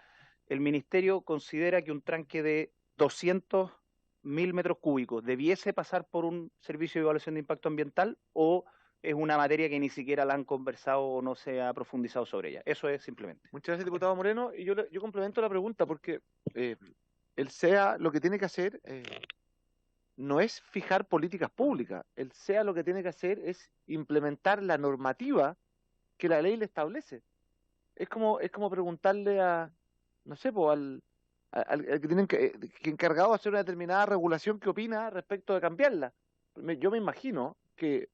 ¿el Ministerio considera que un tranque de 200.000 metros cúbicos debiese pasar por un Servicio de Evaluación de Impacto Ambiental o es una materia que ni siquiera la han conversado o no se ha profundizado sobre ella? Eso es simplemente. Muchas gracias, diputado Moreno. Y yo complemento la pregunta porque el SEA lo que tiene que hacer no es fijar políticas públicas, el SEA lo que tiene que hacer es implementar la normativa que la ley le establece. Es como preguntarle no sé, pues, al que tienen que encargado de hacer una determinada regulación, ¿qué opina respecto de cambiarla? Yo me imagino que,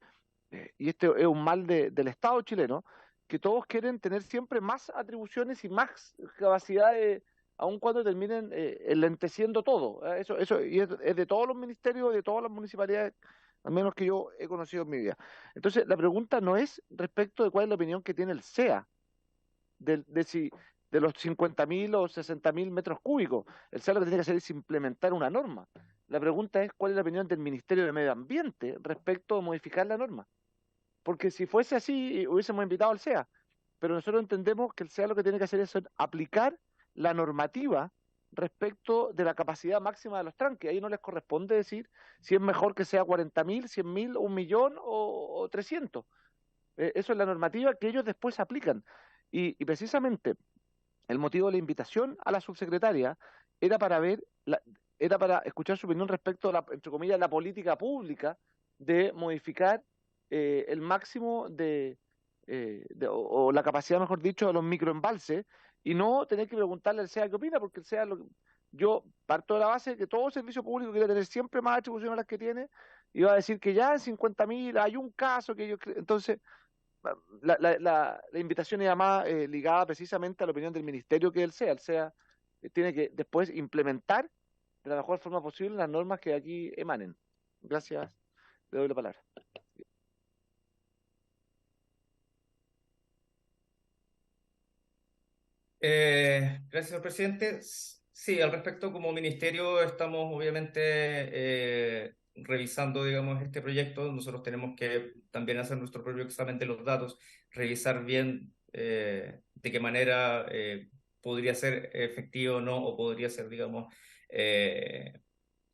y este es un mal del Estado chileno, que todos quieren tener siempre más atribuciones y más capacidades, aun cuando terminen enlenteciendo todo. Eso y es de todos los ministerios, de todas las municipalidades, al menos que yo he conocido en mi vida. Entonces, la pregunta no es respecto de cuál es la opinión que tiene el SEA, de los 50.000 o 60.000 metros cúbicos. El SEA lo que tiene que hacer es implementar una norma. La pregunta es cuál es la opinión del Ministerio de Medio Ambiente respecto a modificar la norma. Porque si fuese así, hubiésemos invitado al SEA. Pero nosotros entendemos que el SEA lo que tiene que hacer es aplicar la normativa respecto de la capacidad máxima de los tranques. Ahí no les corresponde decir si es mejor que sea 40.000, 100.000, 1.000.000 o 300. Eso es la normativa que ellos después aplican. Y precisamente el motivo de la invitación a la subsecretaria era era para escuchar su opinión respecto a entre comillas, la política pública de modificar el máximo o la capacidad, mejor dicho, de los microembalses, y no tener que preguntarle al SEA qué opina, porque el SEA, yo parto de la base de que todo servicio público quiere tener siempre más atribuciones a las que tiene, y va a decir que ya en 50.000 hay un caso que ellos entonces la invitación iba más ligada precisamente a la opinión del ministerio que del SEA. El SEA tiene que después implementar de la mejor forma posible las normas que de aquí emanen. Gracias. Le doy la palabra. Gracias, señor presidente. Sí, al respecto, como ministerio estamos obviamente revisando, digamos, este proyecto. Nosotros tenemos que también hacer nuestro propio examen de los datos, revisar bien de qué manera podría ser efectivo o no, o podría ser, digamos,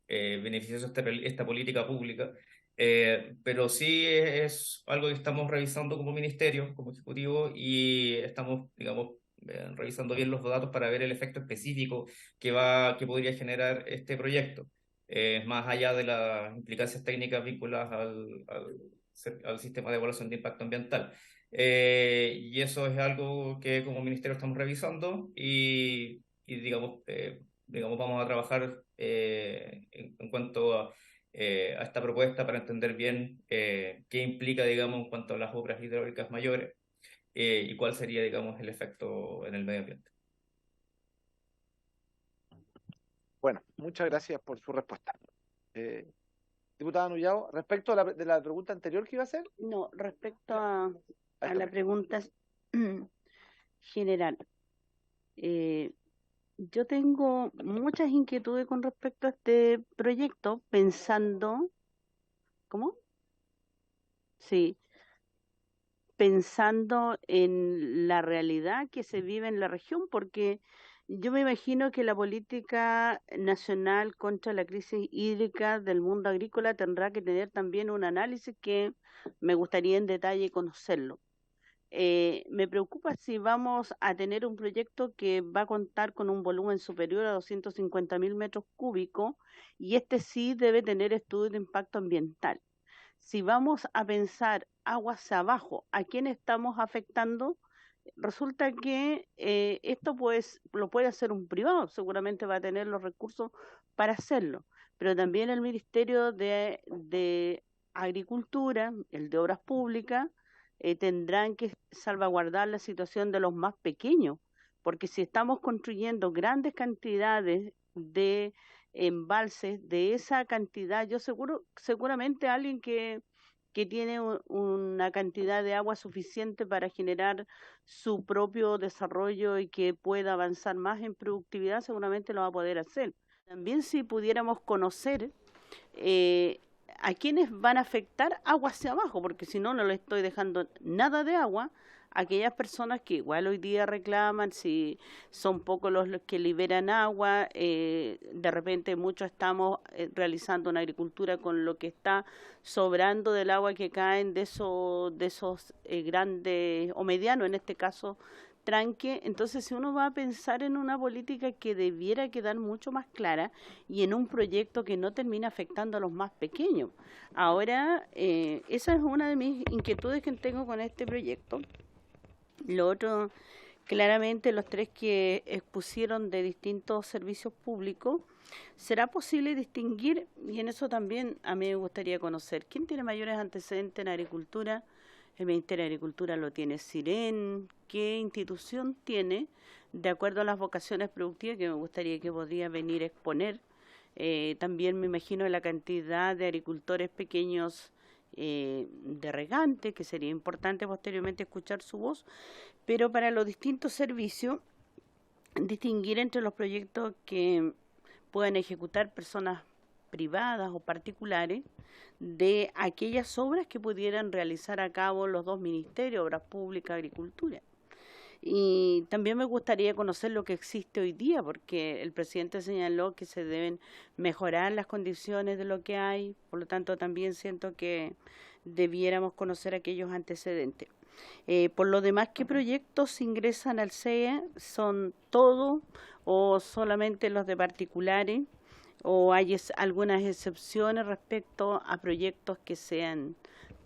beneficioso esta política pública. Pero sí es algo que estamos revisando como ministerio, como ejecutivo, y estamos, digamos, revisando bien los datos para ver el efecto específico que podría generar este proyecto, más allá de las implicancias técnicas vinculadas al sistema de evaluación de impacto ambiental. Y eso es algo que como ministerio estamos revisando y digamos, vamos a trabajar en cuanto a esta propuesta para entender bien qué implica, digamos, en cuanto a las obras hidráulicas mayores y cuál sería, digamos, el efecto en el medio ambiente. Bueno, muchas gracias por su respuesta. Diputada Nullao, respecto a de la pregunta anterior que iba a hacer. No, respecto a la pregunta general. Yo tengo muchas inquietudes con respecto a este proyecto, pensando, ¿cómo? Sí, pensando en la realidad que se vive en la región, porque yo me imagino que la política nacional contra la crisis hídrica del mundo agrícola tendrá que tener también un análisis que me gustaría en detalle conocerlo. Me preocupa si vamos a tener un proyecto que va a contar con un volumen superior a 250.000 metros cúbicos y este sí debe tener estudios de impacto ambiental. Si vamos a pensar aguas abajo, ¿a quién estamos afectando? Resulta que esto pues lo puede hacer un privado, seguramente va a tener los recursos para hacerlo, pero también el Ministerio de Agricultura, el de Obras Públicas, tendrán que salvaguardar la situación de los más pequeños, porque si estamos construyendo grandes cantidades de embalses, de esa cantidad, seguramente alguien que tiene una cantidad de agua suficiente para generar su propio desarrollo y que pueda avanzar más en productividad, seguramente lo va a poder hacer. También si pudiéramos conocer a quienes van a afectar agua hacia abajo, porque si no, no le estoy dejando nada de agua a aquellas personas que igual hoy día reclaman, si son pocos los que liberan agua, de repente muchos estamos realizando una agricultura con lo que está sobrando del agua que caen de esos grandes o medianos, en este caso, tranque. Entonces, si uno va a pensar en una política que debiera quedar mucho más clara y en un proyecto que no termina afectando a los más pequeños. Ahora, esa es una de mis inquietudes que tengo con este proyecto. Lo otro, claramente los tres que expusieron de distintos servicios públicos, ¿será posible distinguir? Y en eso también a mí me gustaría conocer, ¿quién tiene mayores antecedentes en agricultura? El Ministerio de Agricultura lo tiene Siren. ¿Qué institución tiene, de acuerdo a las vocaciones productivas, que me gustaría que podría venir a exponer? También me imagino la cantidad de agricultores pequeños de regantes, que sería importante posteriormente escuchar su voz, pero para los distintos servicios, distinguir entre los proyectos que puedan ejecutar personas privadas o particulares de aquellas obras que pudieran realizar a cabo los dos ministerios, Obras Públicas, Agricultura. Y también me gustaría conocer lo que existe hoy día, porque el presidente señaló que se deben mejorar las condiciones de lo que hay, por lo tanto también siento que debiéramos conocer aquellos antecedentes. Por lo demás, ¿qué proyectos ingresan al CEA? ¿Son todos o solamente los de particulares? ¿O hay algunas excepciones respecto a proyectos que sean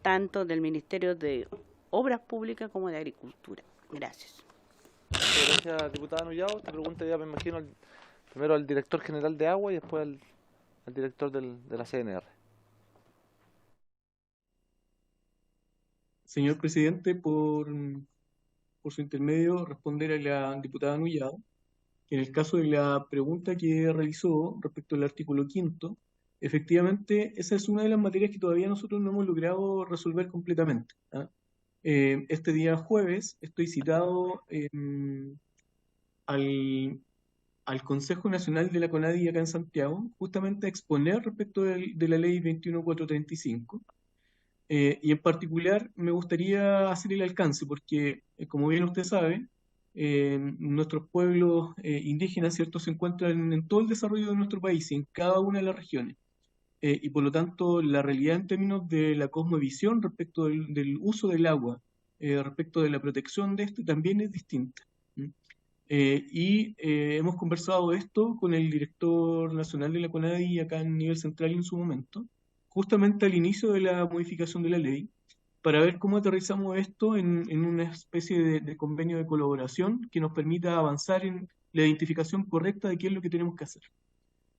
tanto del Ministerio de Obras Públicas como de Agricultura? Gracias. Muchas gracias, diputada Nullao. Esta pregunta ya me imagino primero al director general de Agua y después al director de la CNR. Señor presidente, por su intermedio, responder a la diputada Nullao, que en el caso de la pregunta que realizó respecto al artículo 5º, efectivamente esa es una de las materias que todavía nosotros no hemos logrado resolver completamente, ¿ah? Este día jueves estoy citado al Consejo Nacional de la CONADI acá en Santiago, justamente a exponer respecto de la ley 21435. Y en particular me gustaría hacer el alcance, porque como bien usted sabe, nuestros pueblos indígenas, ¿cierto?, se encuentran en todo el desarrollo de nuestro país y en cada una de las regiones. Y por lo tanto, la realidad en términos de la cosmovisión respecto del uso del agua, respecto de la protección de este, también es distinta. Hemos conversado esto con el director nacional de la CONADI acá en nivel central en su momento, justamente al inicio de la modificación de la ley, para ver cómo aterrizamos esto en una especie de convenio de colaboración que nos permita avanzar en la identificación correcta de qué es lo que tenemos que hacer.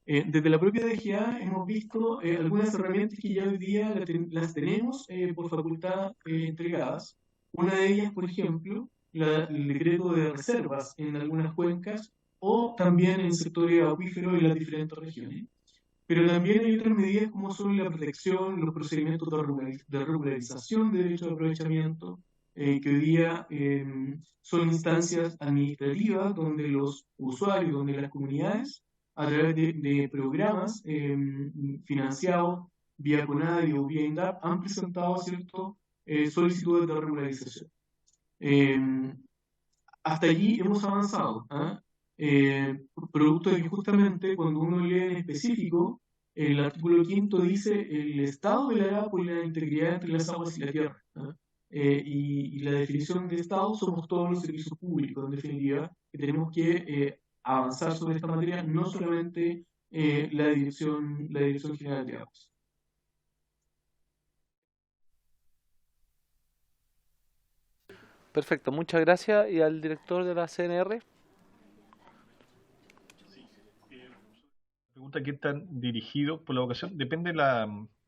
Desde la propia DGA hemos visto algunas herramientas que ya hoy día las tenemos por facultad entregadas. Una de ellas, por ejemplo, el decreto de reservas en algunas cuencas o también en sectores acuíferos en las diferentes regiones. Pero también hay otras medidas como son la protección, los procedimientos de regularización de derechos de aprovechamiento, que hoy día son instancias administrativas donde los usuarios, donde las comunidades, a través de programas financiados vía CONADI o vía INDAP, han presentado, ¿cierto?, solicitudes de regularización. Hasta allí hemos avanzado, ¿ah? Producto de que justamente cuando uno lee en específico, el artículo 5º dice el Estado velará por la integridad entre las aguas y la tierra, ¿ah? Y la definición de Estado somos todos los servicios públicos, en definitiva, que tenemos que avanzar sobre esta materia, no solamente la Dirección General de Aguas. Perfecto, muchas gracias. ¿Y al director de la CNR? Pregunta qué tan dirigido por la vocación. Depende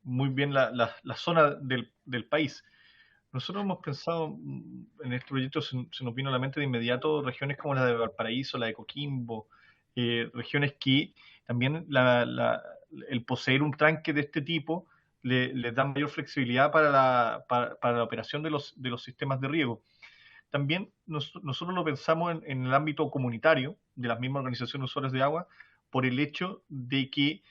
muy bien la zona del país. Nosotros hemos pensado en este proyecto, se nos vino a la mente de inmediato regiones como la de Valparaíso, la de Coquimbo, regiones que también el poseer un tranque de este tipo le da mayor flexibilidad para la operación de los sistemas de riego. También nosotros lo pensamos en el ámbito comunitario de las mismas organizaciones usuarias de agua, por el hecho de que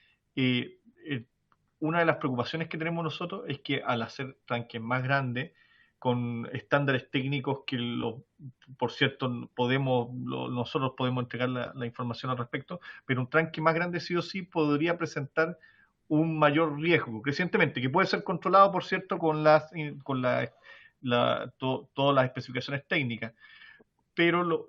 una de las preocupaciones que tenemos nosotros es que al hacer tranques más grandes, con estándares técnicos que, por cierto, nosotros podemos entregar la información al respecto, pero un tranque más grande sí o sí podría presentar un mayor riesgo crecientemente, que puede ser controlado, por cierto, con todas las especificaciones técnicas. pero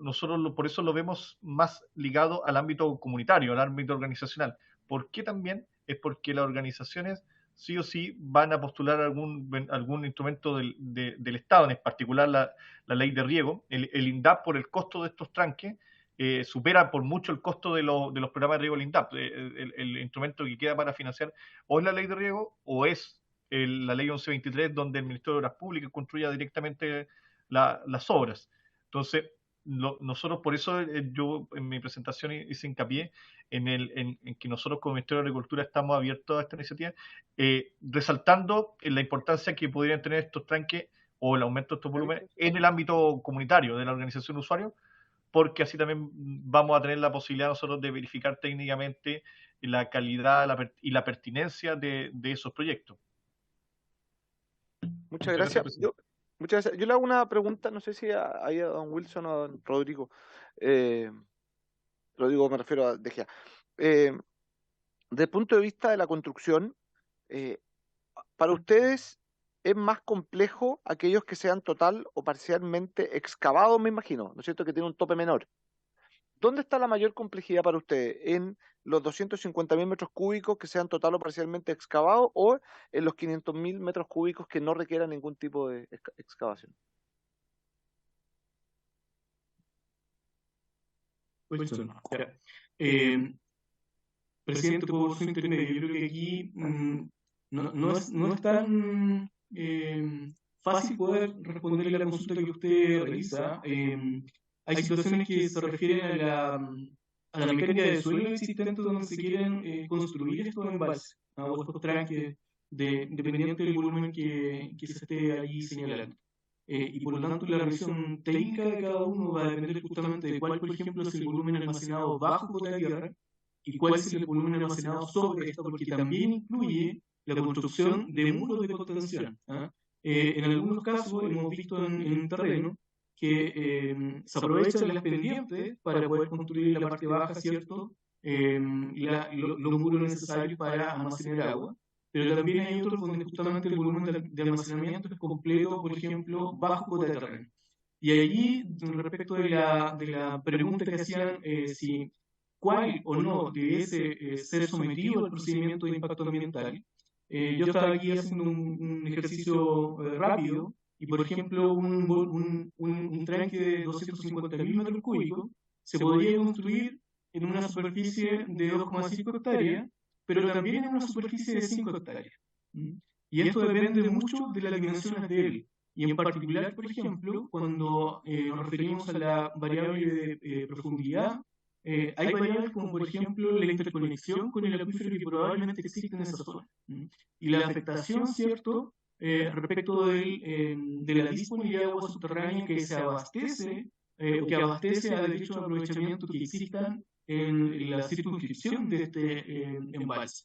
por eso lo vemos más ligado al ámbito comunitario, al ámbito organizacional. ¿Por qué también? Es porque las organizaciones sí o sí van a postular algún instrumento del Estado, en particular la ley de riego. El INDAP, por el costo de estos tranques, supera por mucho el costo de los programas de riego del INDAP. El instrumento que queda para financiar o es la ley de riego o es la ley 1123, donde el Ministerio de Obras Públicas construya directamente las obras. Entonces, nosotros por eso yo en mi presentación hice hincapié en que nosotros como Ministerio de Agricultura estamos abiertos a esta iniciativa, resaltando la importancia que podrían tener estos tranques o el aumento de estos volúmenes en el ámbito comunitario de la organización de usuarios, porque así también vamos a tener la posibilidad nosotros de verificar técnicamente la calidad y la pertinencia de esos proyectos. Muchas gracias. Muchas gracias. Yo le hago una pregunta, no sé si hay a don Wilson o a don Rodrigo. Rodrigo, me refiero a De Gea. Desde el punto de vista de la construcción, para ustedes es más complejo aquellos que sean total o parcialmente excavados, me imagino, ¿no es cierto?, que tienen un tope menor. ¿Dónde está la mayor complejidad para ustedes? ¿En los 250.000 metros cúbicos que sean total o parcialmente excavados o en los 500.000 metros cúbicos que no requieran ningún tipo de excavación? Wilson, presidente, por su intermedio, yo creo que aquí no es tan fácil poder responderle a la consulta que usted realiza. Hay situaciones que se refieren a la mecánica del suelo existente donde se quieren construir estos embalses, o estos tranques, dependiente del volumen que se esté allí señalando. Y por lo tanto la revisión técnica de cada uno va a depender justamente de cuál, por ejemplo, es el volumen almacenado bajo cota de tierra y cuál es el volumen almacenado sobre esto, porque también incluye la construcción de muros de contención. En algunos casos hemos visto en terreno que se aprovechan las pendientes para poder construir la parte baja, ¿cierto? Los muros necesarios para almacenar agua. Pero también hay otros donde justamente el volumen de almacenamiento es completo, por ejemplo, bajo cota de terreno. Y allí, respecto de la pregunta que hacían, si cuál o no debiese ser sometido al procedimiento de impacto ambiental, yo estaba aquí haciendo un ejercicio rápido, y por ejemplo, un tranque de 250.000 metros cúbicos se podría construir en una superficie de 2,5 hectáreas, pero también en una superficie de 5 hectáreas. Y esto depende mucho de las dimensiones de él. Y en particular, por ejemplo, cuando nos referimos a la variable de profundidad, hay variables como, por ejemplo, la interconexión con el acuífero que probablemente existe en esa zona. Y la afectación, ¿cierto?, respecto de la disponibilidad de agua subterránea que se abastece, o que abastece a derechos de aprovechamiento que existan en la circunscripción de este embalse.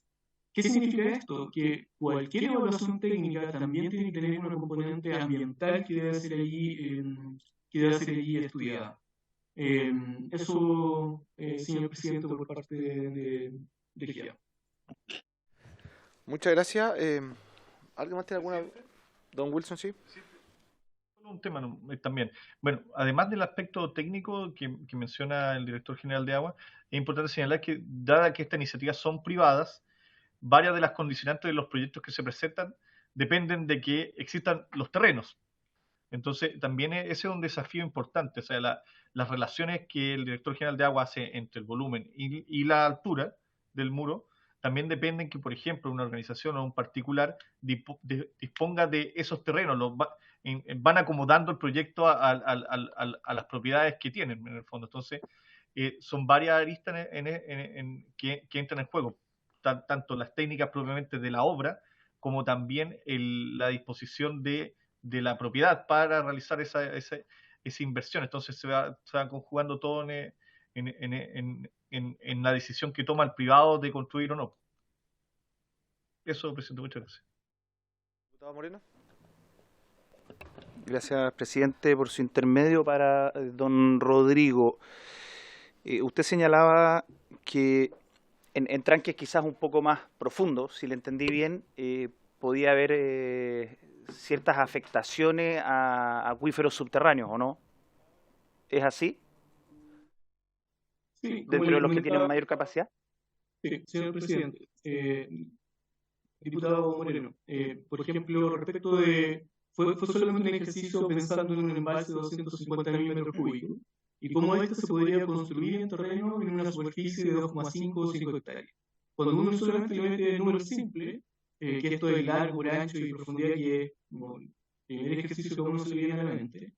¿Qué significa esto? Que cualquier evaluación técnica también tiene que tener una componente ambiental que debe ser allí estudiada. Eso, señor presidente, por parte de GIA. Muchas gracias. ¿Alguien más tiene alguna? Don Wilson, sí. Un tema también. Bueno, además del aspecto técnico que menciona el director general de Agua, es importante señalar que, dada que estas iniciativas son privadas, varias de las condicionantes de los proyectos que se presentan dependen de que existan los terrenos. Entonces, también ese es un desafío importante. O sea, las relaciones que el director general de Agua hace entre el volumen y la altura del muro también dependen que, por ejemplo, una organización o un particular disponga de esos terrenos, van acomodando el proyecto a las propiedades que tienen, en el fondo. Entonces, son varias aristas que entran en juego, tanto las técnicas propiamente de la obra, como también la disposición de la propiedad para realizar esa inversión. Entonces, se va conjugando todo en la decisión que toma el privado de construir o no. Eso, presidente, muchas gracias. Diputado Moreno. Gracias, presidente, por su intermedio para don Rodrigo. Usted señalaba que en tranques quizás un poco más profundos, si le entendí bien, podía haber ciertas afectaciones a acuíferos subterráneos, ¿o no? ¿Es así? Sí, como ¿Dentro le de los que tienen comentaba, mayor capacidad? sí, señor presidente, diputado Moreno, por ejemplo, respecto de, fue solamente un ejercicio pensando en un embalse de 250.000 metros cúbicos y cómo este se podría construir en terreno en una superficie de 2,5 o 5 hectáreas. Cuando uno solamente le mete el número simple, que esto es largo, por ancho y profundidad, que es como el primer ejercicio que a uno se le viene a la mente,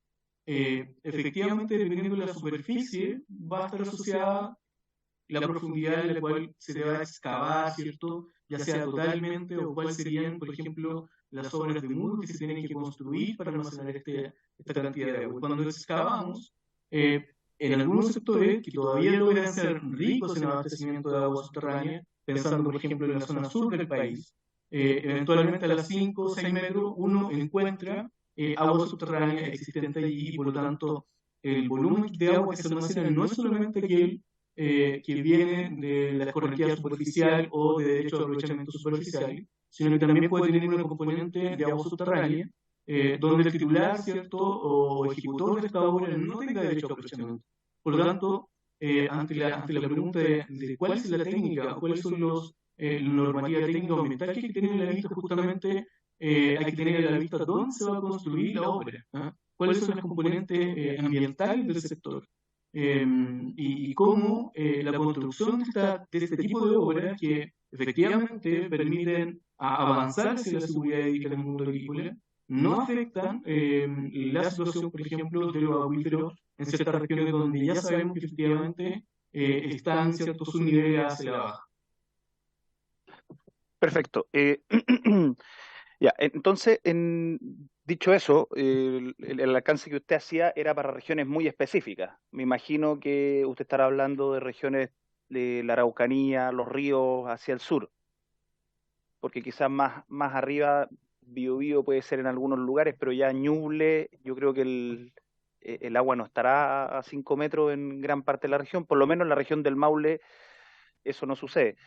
efectivamente, dependiendo de la superficie, va a estar asociada la profundidad en la cual se deba excavar, ¿cierto? Ya sea totalmente o cuáles serían, por ejemplo, las obras de muro que se tienen que construir para almacenar esta cantidad de agua. Y cuando excavamos, en algunos sectores que todavía logran ser ricos en abastecimiento de agua subterránea, pensando, por ejemplo, en la zona sur del país, eventualmente a las 5 o 6 metros uno encuentra agua subterránea existente allí y, por lo tanto, el volumen de agua que se almacena no es solamente aquel que viene de la escorrentía superficial o de derecho de aprovechamiento superficial, sino que también puede tener una componente de agua subterránea, donde el titular, ¿cierto?, o ejecutor de esta obra no tenga derecho a aprovechamiento. Por lo tanto, ante la pregunta de cuál es la técnica o cuáles son la normativa técnica ambiental que hay que tener en la vista, justamente hay que tener en la vista dónde se va a construir la obra, ¿ah? Cuáles son las componentes ambientales del sector. Y cómo la construcción de este tipo de obras que efectivamente permiten avanzar hacia la seguridad hídrica en el mundo agrícola no afectan la situación, por ejemplo, de los acuíferos en ciertas regiones donde ya sabemos que efectivamente están ciertos subniveles hacia la baja. Perfecto. Ya, entonces, dicho eso, el alcance que usted hacía era para regiones muy específicas. Me imagino que usted estará hablando de regiones de la Araucanía, los ríos hacia el sur, porque quizás más arriba, Biobío puede ser en algunos lugares, pero ya Ñuble, yo creo que el agua no estará a 5 metros en gran parte de la región, por lo menos en la región del Maule eso no sucede,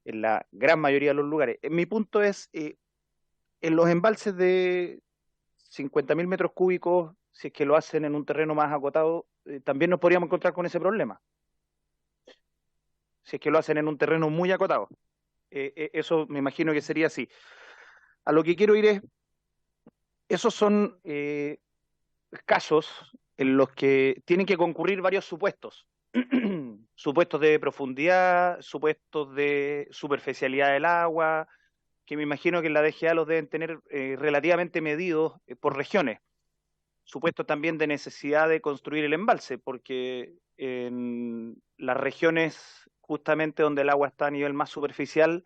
en la gran mayoría de los lugares. Mi punto es, en los embalses de 50.000 metros cúbicos, si es que lo hacen en un terreno más acotado, también nos podríamos encontrar con ese problema. Si es que lo hacen en un terreno muy acotado. Eso me imagino que sería así. A lo que quiero ir es, esos son casos en los que tienen que concurrir varios supuestos. Supuestos de profundidad, supuestos de superficialidad del agua, que me imagino que en la DGA los deben tener relativamente medidos por regiones. Supuesto también de necesidad de construir el embalse, porque en las regiones justamente donde el agua está a nivel más superficial,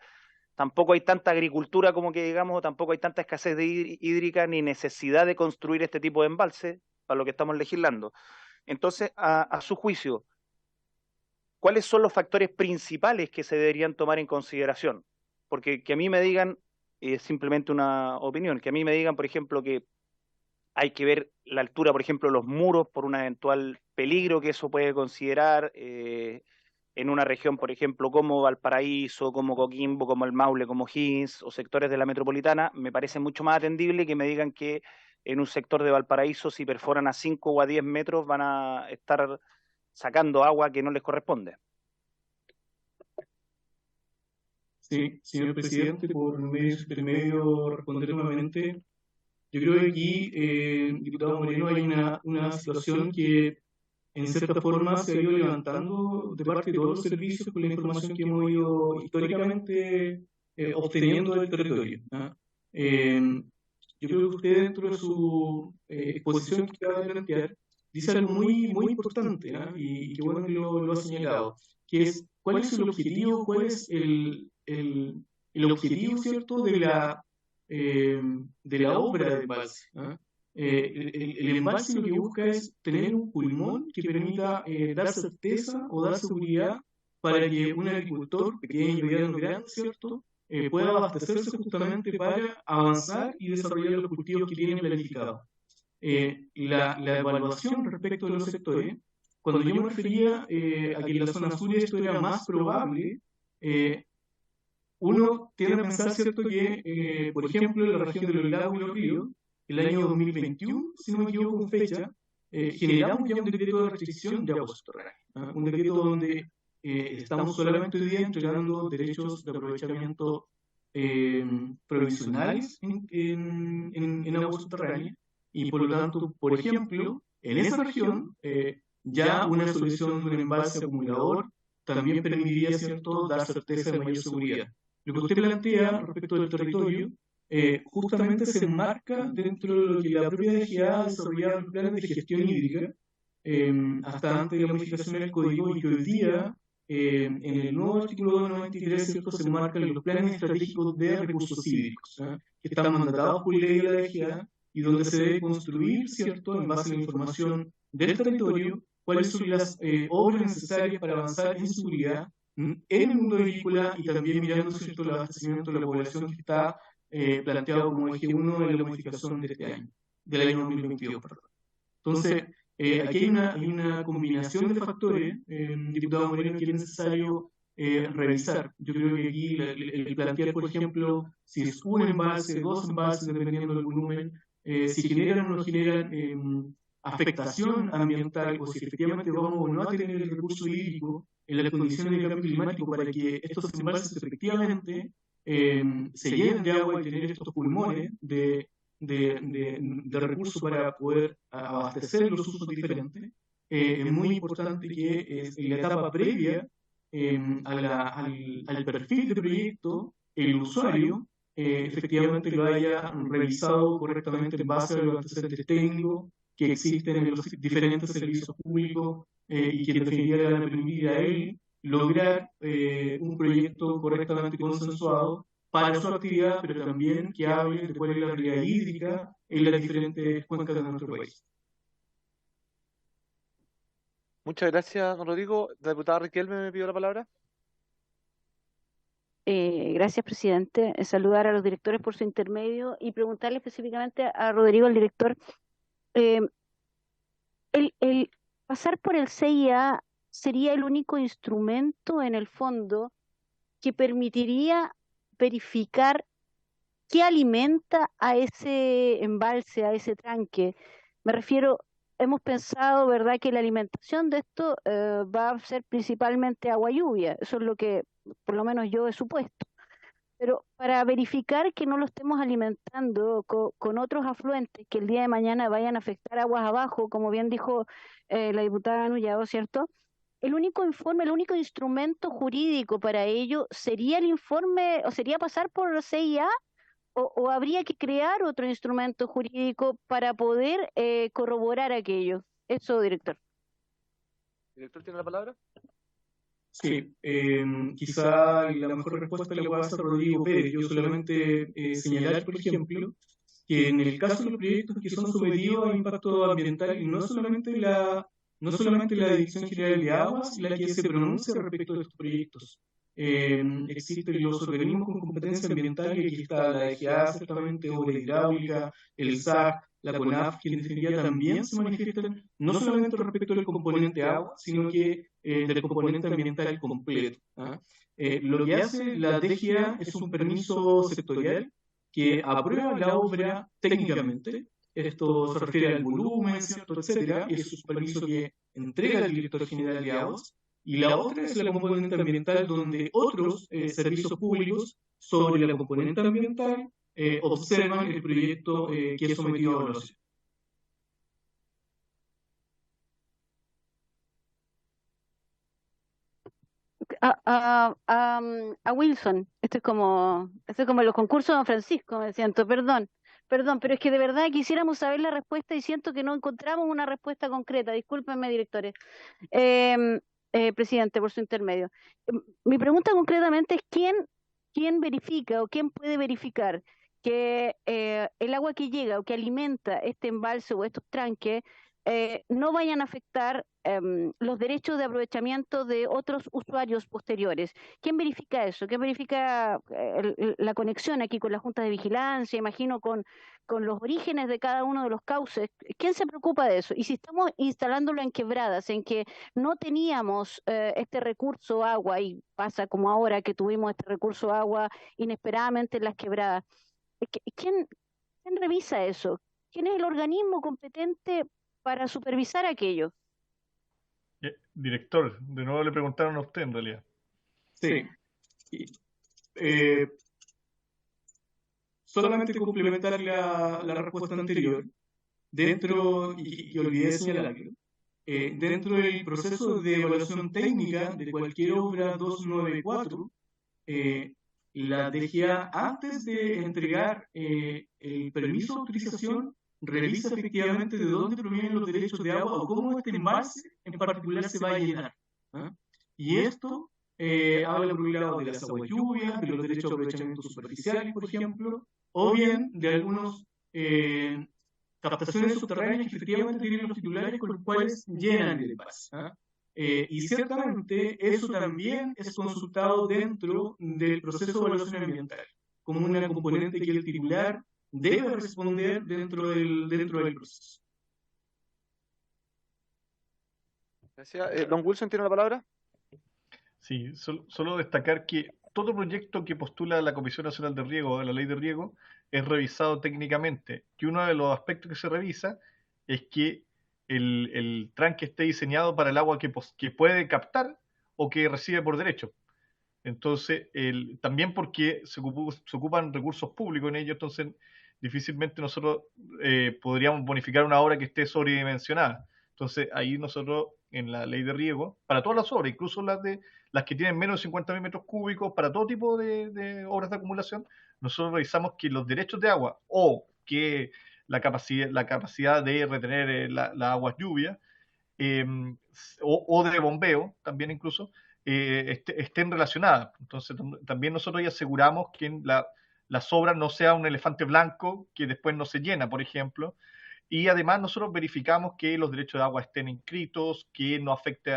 tampoco hay tanta agricultura como que digamos, o tampoco hay tanta escasez de hídrica ni necesidad de construir este tipo de embalse para lo que estamos legislando. Entonces, a su juicio, ¿cuáles son los factores principales que se deberían tomar en consideración? Porque que a mí me digan, es simplemente una opinión, que a mí me digan, por ejemplo, que hay que ver la altura, por ejemplo, de los muros por un eventual peligro que eso puede considerar en una región, por ejemplo, como Valparaíso, como Coquimbo, como el Maule, como Higgins o sectores de la metropolitana, me parece mucho más atendible que me digan que en un sector de Valparaíso, si perforan a 5 o a 10 metros, van a estar sacando agua que no les corresponde. Sí, señor presidente, por medio de su intermedio responder nuevamente. Yo creo que aquí, diputado Moreno, hay una situación que en cierta forma se ha ido levantando de parte de todos los servicios con la información que hemos ido históricamente obteniendo del territorio, ¿ah? Yo creo que usted dentro de su exposición que acaba de plantear dice algo muy importante, ¿ah? Y qué bueno que lo ha señalado, que es cuál es el objetivo, cuál es el objetivo, ¿cierto?, de la obra de embalse, ¿ah? El embalse lo que busca es tener un pulmón que permita dar certeza o dar seguridad para que un agricultor pequeño, mediano, grande, ¿cierto?, pueda abastecerse justamente para avanzar y desarrollar los cultivos que tienen planificados. La evaluación respecto de los sectores, cuando yo me refería a que en la zona sur esto era más probable, uno tiende a pensar, ¿cierto?, que, por ejemplo, en la región de los lagos y los ríos, el año 2021, si no me equivoco en fecha, generamos ya un decreto de restricción de aguas subterráneas, ¿ah? Un decreto donde estamos solamente hoy día entregando derechos de aprovechamiento provisionales en aguas subterráneas, y por lo tanto, por ejemplo, en esa región, ya una solución de un embalse acumulador también permitiría, ¿cierto?, dar certeza de mayor seguridad. Lo que usted plantea respecto del territorio justamente se enmarca dentro de lo que la propia DGA ha desarrollado en planes de gestión hídrica hasta antes de la modificación del código, y que hoy día en el nuevo artículo 293, ¿cierto?, se enmarcan los planes estratégicos de recursos hídricos, ¿ah?, que están mandatados por ley de la DGA, y donde se debe construir, ¿cierto?, en base a la información del territorio, cuáles son las obras necesarias para avanzar en seguridad en el mundo agrícola, y también mirando, ¿cierto?, el abastecimiento de la población, que está planteado como eje 1 de la modificación de este año, del año 2022, perdón. Entonces, aquí hay una combinación de factores, diputado Moreno, que es necesario revisar. Yo creo que aquí el plantear, por ejemplo, si es un embalse, dos embalses, dependiendo del volumen, si generan o no generan afectación ambiental, o si efectivamente vamos o no a tener el recurso hídrico en las condiciones de cambio climático para que estos embalses efectivamente se llenen de agua y tener estos pulmones de recursos para poder abastecer los usos diferentes. Es muy importante que en la etapa previa al perfil de proyecto, el usuario efectivamente lo haya revisado correctamente en base a los antecedentes técnicos que existen en los diferentes servicios públicos, y que en definitiva le van a permitir a él lograr un proyecto correctamente consensuado para su actividad, pero también que hable de cuál es la realidad hídrica en las diferentes cuencas de nuestro país. Muchas gracias, don Rodrigo. La diputada Riquelme me pidió la palabra. Gracias, presidente. Saludar a los directores por su intermedio y preguntarle específicamente a Rodrigo, el director, el pasar por el CIA sería el único instrumento en el fondo que permitiría verificar qué alimenta a ese embalse, a ese tranque. Me refiero, hemos pensado, ¿verdad?, que la alimentación de esto va a ser principalmente agua lluvia. Eso es lo que por lo menos yo he supuesto. Pero para verificar que no lo estemos alimentando con otros afluentes que el día de mañana vayan a afectar aguas abajo, como bien dijo la diputada Nullado, ¿cierto? El único informe, el único instrumento jurídico para ello sería el informe, o sería pasar por CIA, o habría que crear otro instrumento jurídico para poder corroborar aquello. Eso, director. ¿Director tiene la palabra? Sí, quizá la mejor respuesta la pueda hacer Rodrigo Pérez. Yo solamente señalar, por ejemplo, que en el caso de los proyectos que son sometidos a impacto ambiental, y no solamente la Dirección General de Aguas la que se pronuncia respecto de estos proyectos. Existen los organismos con competencia ambiental, y aquí está la DGA, ciertamente, Obra Hidráulica, el SAC, la CONAF, que en definitiva también se manifiestan no solamente respecto del componente agua, sino que del componente ambiental completo, ¿ah? Lo que hace la DGA es un permiso sectorial que aprueba la obra técnicamente. Esto se refiere al volumen, ¿cierto?, etcétera, y es un permiso que entrega el director general de aguas. Y la otra es la componente ambiental, donde otros servicios públicos sobre la componente ambiental observan el proyecto que es sometido a evaluación. A Wilson, esto es como los concursos de Don Francisco, me siento, perdón, pero es que de verdad quisiéramos saber la respuesta y siento que no encontramos una respuesta concreta. Discúlpenme, directores. Presidente, por su intermedio. Mi pregunta concretamente es quién verifica o quién puede verificar que el agua que llega o que alimenta este embalse o estos tranques no vayan a afectar los derechos de aprovechamiento de otros usuarios posteriores. ¿Quién verifica eso? ¿Quién verifica la conexión aquí con la Junta de Vigilancia, imagino con los orígenes de cada uno de los cauces? ¿Quién se preocupa de eso? Y si estamos instalándolo en quebradas, en que no teníamos este recurso agua, y pasa como ahora que tuvimos este recurso agua inesperadamente en las quebradas, ¿quién revisa eso? ¿Quién es el organismo competente para supervisar aquello. Director, de nuevo le preguntaron a usted en realidad. Sí. Y, solamente complementar la respuesta anterior. Dentro, y olvidé señalarlo, dentro del proceso de evaluación técnica de cualquier obra 294, la DGA, antes de entregar el permiso de autorización, revisa efectivamente de dónde provienen los derechos de agua o cómo este embalse en particular se va a llenar. ¿Ah? Y esto habla por un lado de las aguas lluvias, de los derechos de aprovechamiento superficiales, por ejemplo, o bien de algunos captaciones subterráneas que efectivamente tienen los titulares con los cuales llenan el embalse. ¿Ah? Y ciertamente eso también es consultado dentro del proceso de evaluación ambiental, como una componente que el titular debe responder dentro del proceso. Gracias. Don Wilson tiene la palabra. Sí, solo destacar que todo proyecto que postula la Comisión Nacional de Riego, de la Ley de Riego, es revisado técnicamente. Y uno de los aspectos que se revisa es que el tranque esté diseñado para el agua que puede captar o que recibe por derecho. Entonces, también porque se ocupan recursos públicos en ello, entonces difícilmente nosotros podríamos bonificar una obra que esté sobredimensionada. Entonces, ahí nosotros, en la ley de riego, para todas las obras, incluso las que tienen menos de 50.000 metros cúbicos, para todo tipo de obras de acumulación, nosotros revisamos que los derechos de agua o que la capacidad de retener las aguas lluvias o de bombeo, también incluso, estén relacionadas. Entonces, también nosotros ya aseguramos que las obras no sea un elefante blanco que después no se llena, por ejemplo. Y además nosotros verificamos que los derechos de agua estén inscritos, que no afecte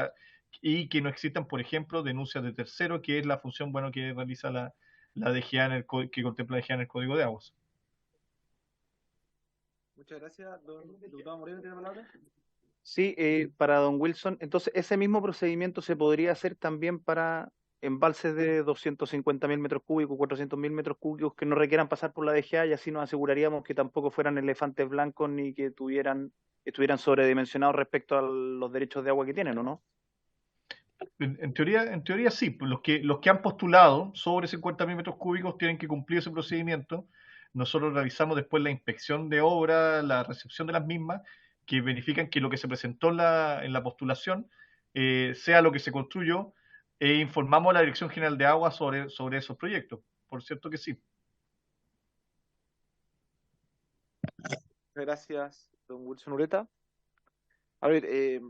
y que no existan, por ejemplo, denuncias de terceros, que es la función que realiza la DGA que contempla la DGA en el Código de Aguas. Muchas gracias. Don diputado Moreno, ¿tiene la palabra? Sí, para don Wilson, entonces ese mismo procedimiento se podría hacer también para embalses de 250.000 metros cúbicos, 400.000 metros cúbicos que no requieran pasar por la DGA, y así nos aseguraríamos que tampoco fueran elefantes blancos ni que estuvieran sobredimensionados respecto a los derechos de agua que tienen, ¿o no? En teoría sí, pues los que han postulado sobre 50.000 metros cúbicos tienen que cumplir ese procedimiento. Nosotros realizamos después la inspección de obra, la recepción de las mismas, que verifican que lo que se presentó en la postulación sea lo que se construyó, e informamos a la Dirección General de Agua sobre esos proyectos. Por cierto que sí. Gracias, don Wilson Ureta. A ver,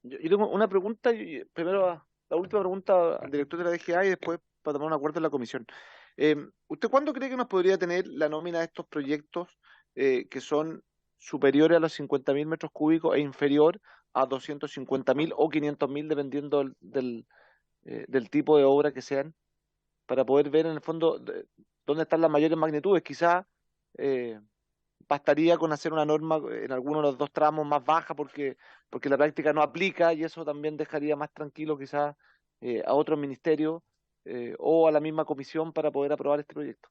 yo tengo una pregunta, primero la última pregunta al director de la DGA y después para tomar un acuerdo en la comisión. ¿Usted cuándo cree que nos podría tener la nómina de estos proyectos que son superiores a los 50.000 metros cúbicos e inferior a 250.000 o 500.000, dependiendo del tipo de obra que sean, para poder ver en el fondo dónde están las mayores magnitudes? Quizás bastaría con hacer una norma en alguno de los dos tramos más baja porque la práctica no aplica, y eso también dejaría más tranquilo quizás a otros ministerios o a la misma comisión para poder aprobar este proyecto.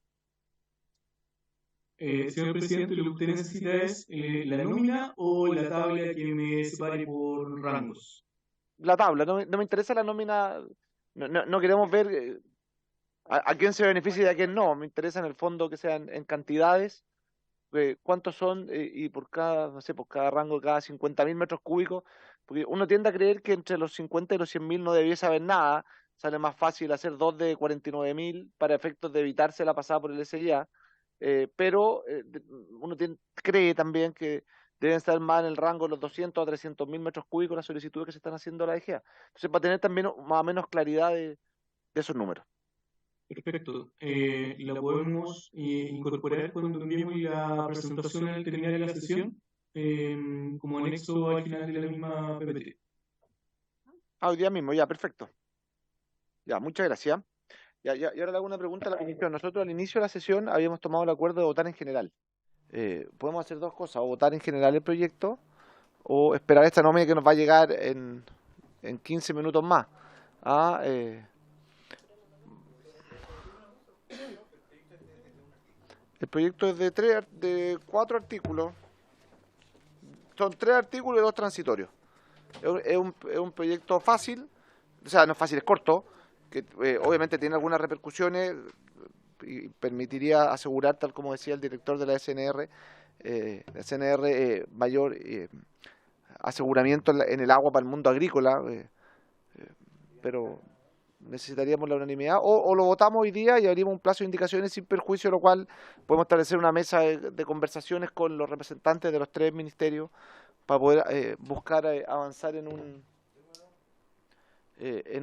Señor presidente, lo que usted necesita es la nómina o la tabla que me separe por rangos. La tabla, no me interesa la nómina, no queremos ver a quién se beneficia y a quién no, me interesa en el fondo que sean en cantidades, cuántos son y por cada, no sé, por cada rango, cada 50.000 metros cúbicos, porque uno tiende a creer que entre los 50 y los 100.000 no debiese haber nada, sale más fácil hacer dos de 49.000 para efectos de evitarse la pasada por el SIA, pero uno cree también que deben estar más en el rango de los 200 a 300.000 metros cúbicos las solicitudes que se están haciendo a la DGA. Entonces, para tener también más o menos claridad de esos números. Perfecto. La podemos incorporar cuando enviemos la presentación al terminar la sesión, como anexo al final de la misma PPT. Hoy día mismo, ya, perfecto. Ya, muchas gracias. Y ahora le hago una pregunta a la comisión. Nosotros al inicio de la sesión habíamos tomado el acuerdo de votar en general. Podemos hacer dos cosas: o votar en general el proyecto, o esperar esta nómina que nos va a llegar en 15 minutos más. El proyecto es de 4 artículos, son 3 artículos y 2 transitorios. Es un proyecto fácil, o sea, no es fácil, es corto, que obviamente tiene algunas repercusiones y permitiría asegurar, tal como decía el director de la CNR, mayor aseguramiento en el agua para el mundo agrícola, pero necesitaríamos la unanimidad, o lo votamos hoy día y abrimos un plazo de indicaciones sin perjuicio, lo cual podemos establecer una mesa de conversaciones con los representantes de los 3 ministerios para poder buscar avanzar en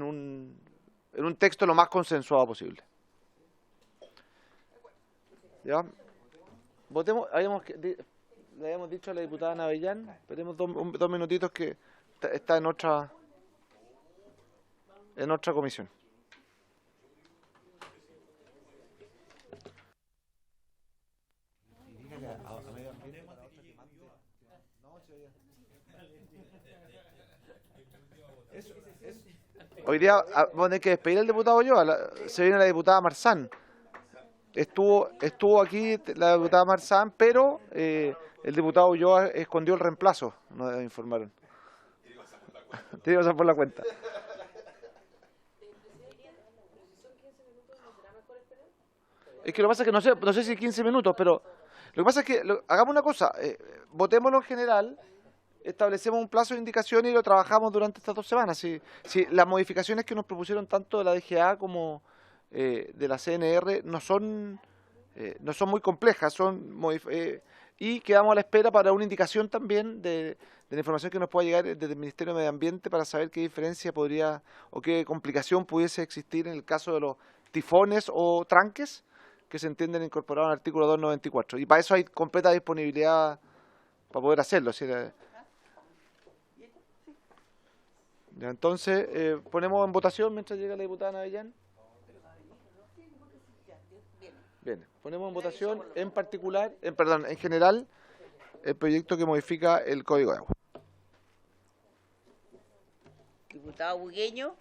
un texto lo más consensuado posible. ¿Ya? Votemos, le habíamos dicho a la diputada Navellán, esperemos 2 minutitos que está en otra comisión. Hoy día vamos a tener que despedir al diputado se viene la diputada Marzán. Estuvo aquí la diputada Marzán, pero el diputado Ulloa escondió el reemplazo, nos informaron. Tiene que pasar por la cuenta. Es que lo que pasa es que no sé si 15 minutos, pero lo que pasa es que hagamos una cosa, votémoslo en general, establecemos un plazo de indicación y lo trabajamos durante estas 2 semanas. Si las modificaciones que nos propusieron tanto de la DGA como de la CNR no son muy complejas, y quedamos a la espera para una indicación también de la información que nos pueda llegar desde el Ministerio de Medio Ambiente para saber qué diferencia podría o qué complicación pudiese existir en el caso de los tifones o tranques que se entienden incorporados en el artículo 294. Y para eso hay completa disponibilidad para poder hacerlo. Ya, entonces, ponemos en votación mientras llega la diputada Navellán. Bien, ponemos en votación en particular, en general, el proyecto que modifica el Código de Agua. Diputado Bugueño.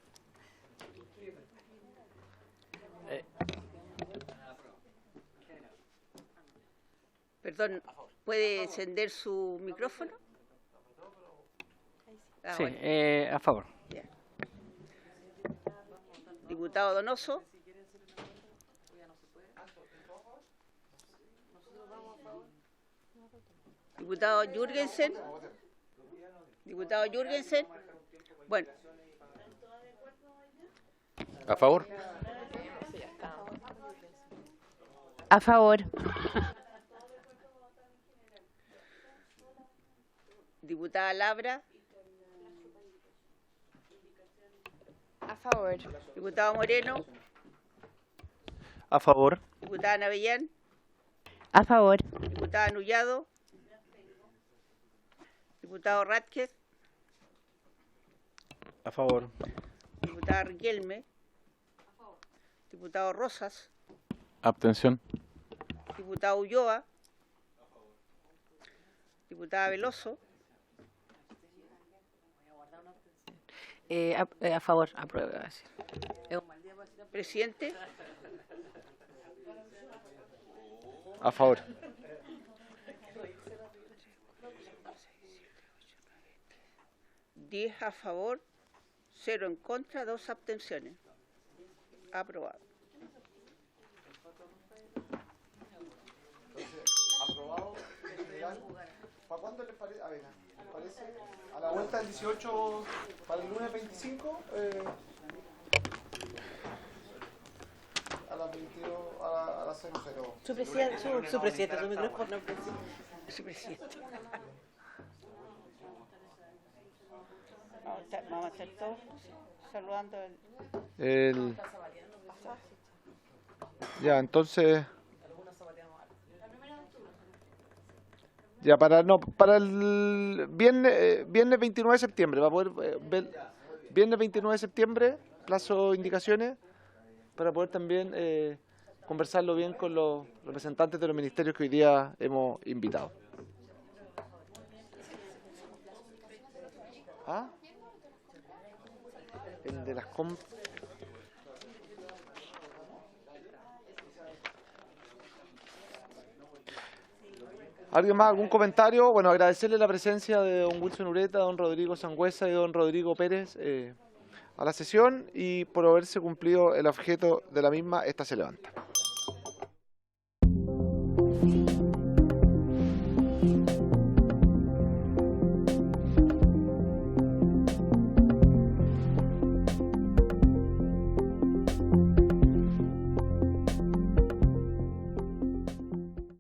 Perdón, ¿puede encender su micrófono? Sí, bueno. A favor. Ya. Diputado Donoso. Diputado Jürgensen. Diputado Jürgensen. Bueno. A favor. A favor. Diputada Labra. A favor. Diputado Moreno. A favor. Diputada Navellán. A favor. Diputada Nullado. Diputado Rátquez. A favor. Diputada Riquelme. Diputado Rosas. Abstención. Diputado Ulloa. Diputada Veloso. A favor, aprueba. Presidente. A favor. $10 a favor, 0 en contra, 2 abstenciones. Aprobado. Aprobado en general. ¿Para cuándo les parece? A ver, ¿les parece? A la vuelta del 18, para el lunes 25, a las 22, a las 00. Su presidente, su micrófono. Su presidente. Vamos a hacer todo saludando Ya, entonces... Ya, para el viernes 29 de septiembre, va a poder ver, viernes 29 de septiembre, plazo de indicaciones, para poder también conversarlo bien con los representantes de los ministerios que hoy día hemos invitado. ¿Ah? El de las ¿Alguien más? ¿Algún comentario? Bueno, agradecerle la presencia de don Wilson Ureta, don Rodrigo Sangüesa y don Rodrigo Pérez a la sesión, y por haberse cumplido el objeto de la misma, esta se levanta.